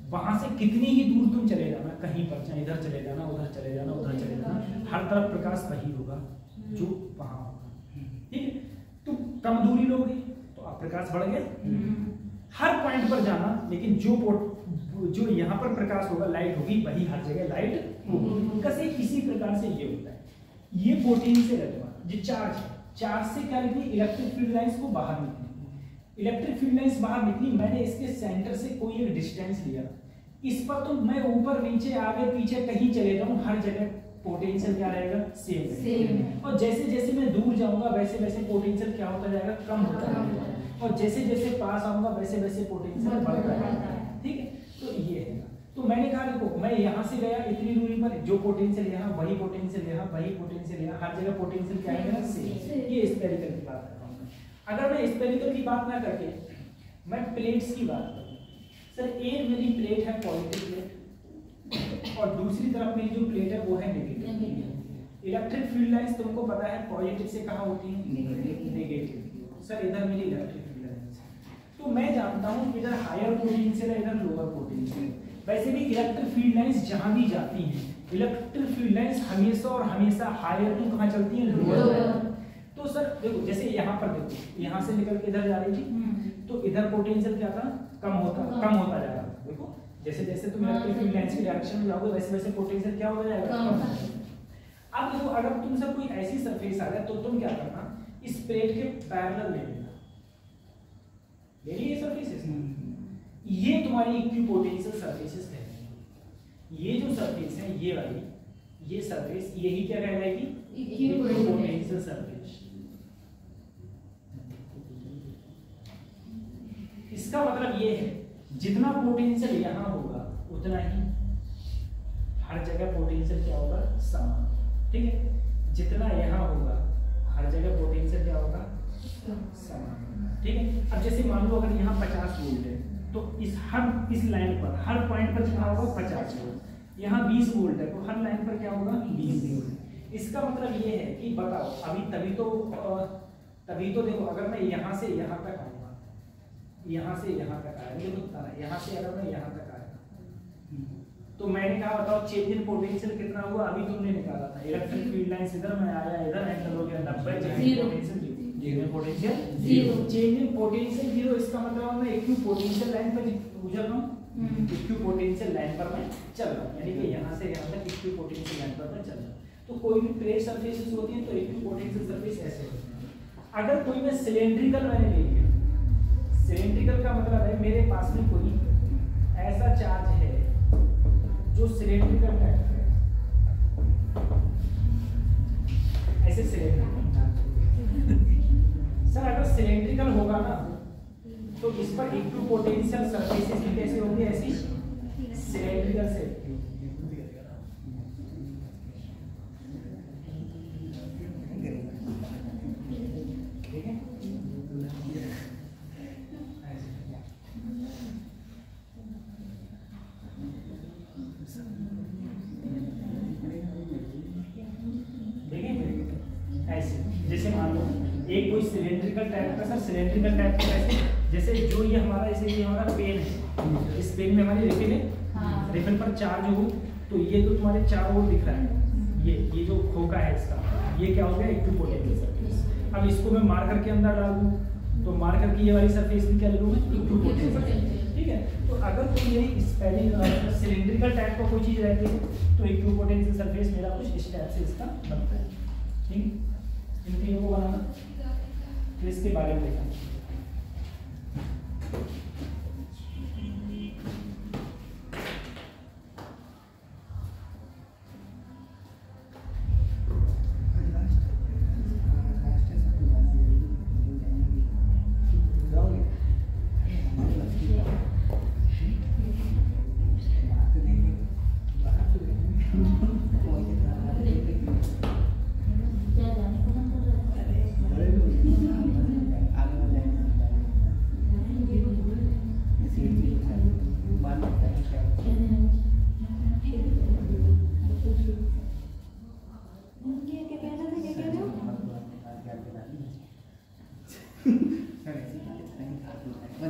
[SPEAKER 1] वहां से कितनी ही दूर तुम चले जाना, कहीं पर चाहे इधर चले जाना, उधर चले जाना, उधर चले जाना, हर तरफ प्रकाश वही होगा जो वहां होगा, ठीक है। तुम कम दूरी लोगे तो आप प्रकाश बढ़ गया, हर पॉइंट पर जाना, लेकिन जो जो यहाँ पर प्रकाश होगा, लाइट होगी, वही हर जगह लाइट होगी। कैसे? इसी प्रकार से ये होता है। ये पोटेंशियल है तुम्हारा, जो चार्ज है, चार्ज से क्या निकली? इलेक्ट्रिक फील्ड लाइंस को बाहर निकली। इलेक्ट्रिक फील्ड लाइंस बाहर निकली, मैंने इसके सेंटर से कोई एक डिस्टेंस लिया, इस पर तो मैं ऊपर नीचे आगे पीछे कहीं चले जाऊं, हर जगह पोटेंशियल क्या रहेगा? सेम। और जैसे जैसे मैं दूर जाऊंगा वैसे वैसे पोटेंशियल क्या होता जाएगा? कम होता जाएगा। और जैसे जैसे पास आऊंगा वैसे वैसे पोटेंशियल बढ़ता जाएगा। ठीक है, तो ये है। तो मैंने कहा देखो, मैं यहाँ से गया इतनी दूरी पर, जो पोटेंशियल यहाँ, वही पोटेंशियल यहाँ, वही पोटेंशियल यहाँ, हर जगह पोटेंशियल क्या है? सेम। ये स्फेरिकल की बात कर रहा हूँ। अगर मैं स्फेरिकल की बात ना करके मैं प्लेट्स की बात करूँ, सर एक मेरी प्लेट है पॉजिटिव प्लेट और दूसरी तरफ मेरी जो प्लेट है वो है नेगेटिव। इलेक्ट्रिक फील्ड लाइंस तुमको पता है पॉजिटिव से कहाँ होती है? नेगेटिव। सर इधर मेरी इलेक्ट्रिक फील्ड लाइंस, तो मैं जानता हूँ इधर हायर पोटेंशियल है, इधर लोअर पोटेंशियल। वैसे भी इलेक्ट्रिक फील्ड लाइंस जहाँ भी जाती हैं, इलेक्ट्रिक फील्ड लाइंस हमेशा और हमेशा हायर टू कहाँ चलती हैं? लोअर। तो सर देखो, जैसे यहाँ पर देखो, यहाँ से निकल के इधर जा रही थी, तो इधर पोटेंशियल क्या था? कम होता जा रहा था। देखो जैसे जैसे तुम इलेक्ट्रिक फील्ड लाइंस की डायरेक्शन में जाओगे वैसे वैसे पोटेंशियल क्या होता जाएगा? अब देखो, अगर तुमसे कोई ऐसी सरफेस आ जाए तो तुम क्या करना? इस प्लेट के पैरेलल ले लेना, ले ली ये सरफेसेस, ये तुम्हारी इक्विपोटेंशियल सरफेसेस कहलाएंगी। ये जो सरफेस है, ये वाली, ये सरफेस, यही क्या कहलाएगी? Equipotential surface. इसका मतलब ये है, जितना पोटेंशियल यहाँ होगा उतना ही हर जगह पोटेंशियल क्या होगा? समान। ठीक है, जितना यहाँ होगा हर जगह पोटेंशियल क्या होगा? समान। ठीक है, अब जैसे मान लो अगर यहाँ 50 वोल्ट है, तो इस लाइन पर हर पॉइंट पर कितना होगा? 50 वोल्ट। यहाँ 20 वोल्ट है, तो हर लाइन पर क्या होगा? 20 वोल्ट। इसका मतलब ये है कि बताओ, तभी तो देखो, अगर मैं यहाँ से यहाँ तक आऊंगा, यहाँ से यहाँ तक आया, मुझे बताना है, यहाँ से अगर मैं यहाँ तक आया तो मैंने कहा बताओ चेंज इन पोटेंशियल कितना हुआ? अभी तुमने निकाला था, इलेक्ट्रिक फील्ड लाइंस इधर मैं आया, इधर एंटर हो गया 90, potential zero. Change in potential zero, इसका मतलब मैं इक्विपोटेंशियल लाइन पर गुजर रहा हूँ, इक्विपोटेंशियल लाइन पर मैं चल रहा हूँ, यानी कि यहाँ से यहाँ तक इक्विपोटेंशियल लाइन पर मैं चल रहा हूँ। तो कोई भी प्लेट सरफेसेस होती है तो इक्विपोटेंशियल सरफेस ऐसे होती है। अगर कोई मैं सिलेंड्रिकल मैंने ले लिया, सिलेंड्रिकल का मतलब है मेरे पास में कोई ऐसा चार्ज है जो सिलेंड्रिकल टाइप है, ऐसे सिलेंड्रिकल। सर अगर सिलेंड्रिकल होगा ना तो इस पर इक्विपोटेंशियल सरफेसेस भी कैसे होंगी? ऐसी सिलेंड्रिकल से। ठीक है, ऐसे जैसे मान लो एक कोई सिलेंड्रिकल टाइप का, सर सिलेंड्रिकल टाइप का कैसे? जैसे जो ये हमारा, जैसे ये हमारा पेन है, इस पेन में हमारी रिफिल है, रिफिल पर चार्ज हो, तो ये तो तुम्हारे चारों ओर दिख रहा है, ये जो खोखा है इसका, ये क्या हो गया? Equipotential surface. अब इसको मैं मार्कर के अंदर डाल दूं तो मार्कर की ये वाली सरफेस भी क्या ले लूंगा? इक्विपोटेंशियल। ठीक है, तो अगर कोई यही सिलेंड्रिकल टाइप का कोई चीज रहती है तो इक्विपोटेंशियल सरफेस मेरा कुछ इस टाइप से इसका बनता है। ठीक, इन तीनों को बनाना, फिर इसके बारे में देखा।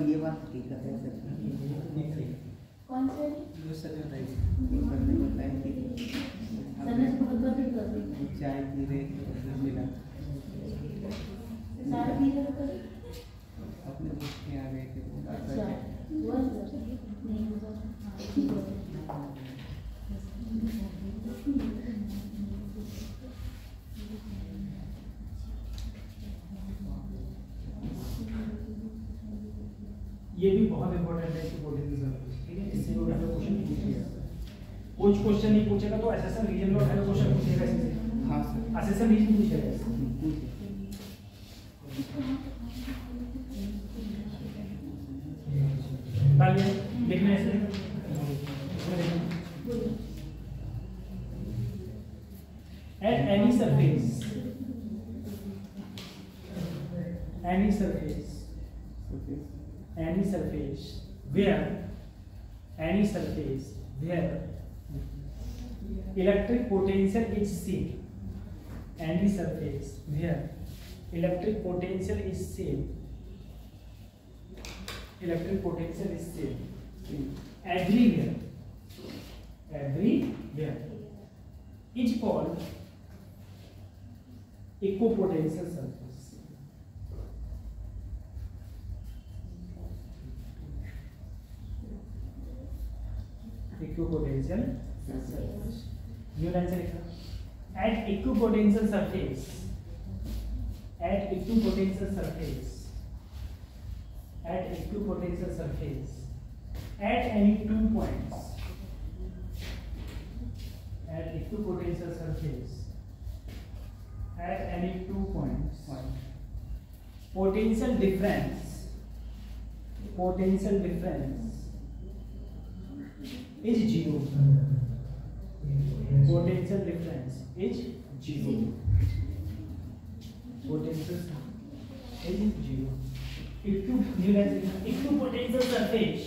[SPEAKER 2] ये बात ठीक है सर।
[SPEAKER 3] कौन से
[SPEAKER 2] चाय पी रहे मिला अपने दोस्त के आ गए थे।
[SPEAKER 3] अच्छा
[SPEAKER 1] ये भी बहुत इंपॉर्टेंट है इसकी पोटेंशियल सरफेस, ठीक है। इससे लोग ऐसा क्वेश्चन पूछ लिया कुछ क्वेश्चन नहीं पूछेगा तो एसएसएल रीजन में उठाकर क्वेश्चन पूछेगा इससे।
[SPEAKER 2] हाँ सर।
[SPEAKER 1] एसएसएल रीजन पूछेगा इससे। डालिए लिखने से at any surface where electric potential is seen, any surface where electric potential is seen everywhere is called equipotential surface. Equipotential surface. New line से लिखा at equipotential surface at equipotential surface at any 2 points at equipotential surface at any 2 points potential difference is zero. Potential difference is zero. Potential is zero. Equipotential surface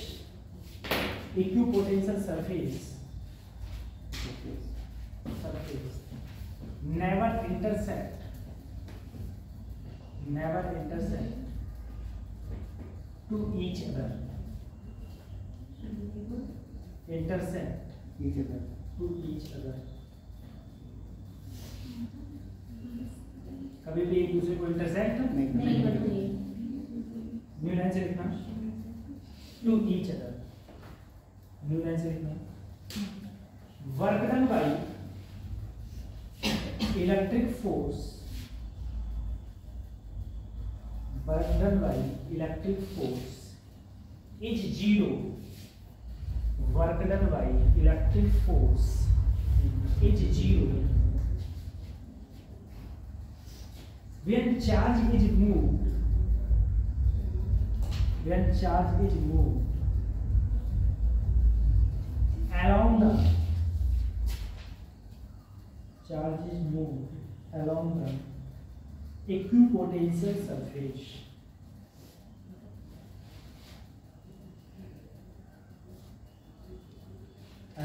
[SPEAKER 1] never intersect to each other. कभी भी एक दूसरे को intersect
[SPEAKER 3] नहीं करते।
[SPEAKER 1] New line से लिखना to each other. New line से लिखना work done by electric force is zero. Work done by electric force is zero when charge is moved along the equipotential surface.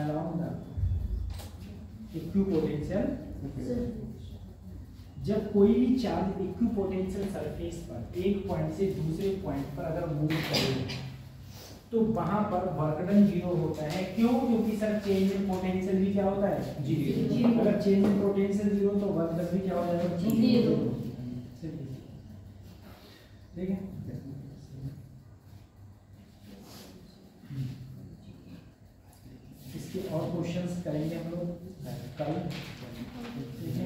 [SPEAKER 1] Along the equipotential जब कोई भी charge equipotential surface पर एक point से दूसरे point पर अगर मूव करे तो वहां पर वर्क डन जीरो होता है। क्यों? क्योंकि सर चेंज इन पोटेंशियल भी क्या होता है जीरो। अगर चेंज इन पोटेंशियल जीरो तो वर्क डन भी क्या हो जाएगा जीरो। ठीक है। इसके और क्वेश्चंस करेंगे हम लोग कल। ठीक है।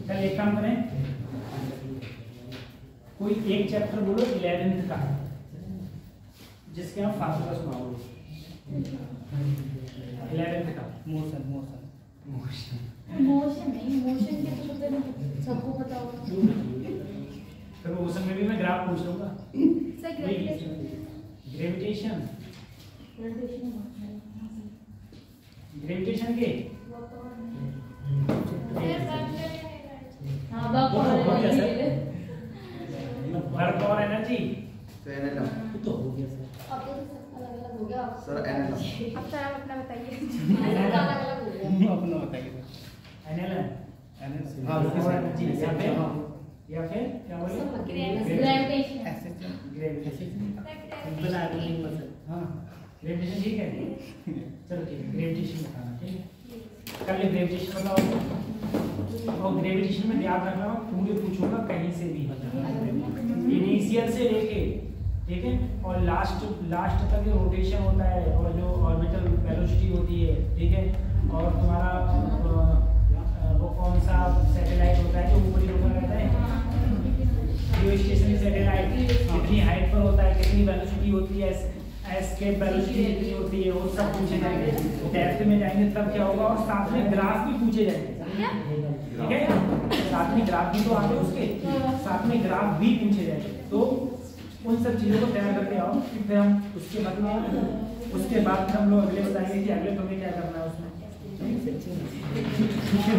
[SPEAKER 1] कल एक काम करें, कोई एक चैप्टर बोलो 11th का जिसके आप फार्मूला सुनाओगे। 11th का मोशन नहीं, मोशन के तो सबको पता होगा। फिर मोशन में भी मैं ग्राफ पूछ लूंगा। ग्रेविटेशन के वर्क और एनर्जी तो हो गया सर।
[SPEAKER 3] अब तो अलग-अलग हो गया
[SPEAKER 4] सर एनएलएम।
[SPEAKER 3] अब सर आप अपना बताइए। अलग-अलग हो गया।
[SPEAKER 2] अपना बताइए
[SPEAKER 1] एनएलएम
[SPEAKER 2] हाँ
[SPEAKER 1] एनर्जी या फिर क्या बोले
[SPEAKER 3] ग्रेविटेशन।
[SPEAKER 1] बना दो
[SPEAKER 2] हाँ
[SPEAKER 1] ग्रेविटेशन। ठीक है चलो ठीक है ग्रेविटेशन बताना। ठीक है कल ग्रेविटेशन बताओ। और ग्रेविटेशन में याद रखना पूरे पूछूंगा कहीं से भी, इनिशियल से लेके, ठीक है, और लास्ट तक जो रोटेशन होता है और जो ऑर्बिटल वेलोसिटी होती है, ठीक है, और तुम्हारा वो कौन सा सैटेलाइट होता है जो ऊपरी रोका रहता है, जियो स्टेशनरी सैटेलाइट, कितनी हाइट पर होता है, कितनी वेलोसिटी होती है, एस्केप वेलोसिटी कितनी होती है, वो सब पूछे जाएंगे। डेप्थ में जाएंगे तब क्या होगा, और साथ में ग्राफ भी पूछे जाएंगे, ठीक है, साथ में ग्राफ भी तो आते हैं उसके, साथ में ग्राफ भी पूछे जाएंगे। तो उन सब चीज़ों को तैयार करके आओ, फिर हम उसके बाद हम लोग अगले बताएंगे कि अगले तुम्हें क्या करना है उसमें।
[SPEAKER 2] ठीक है।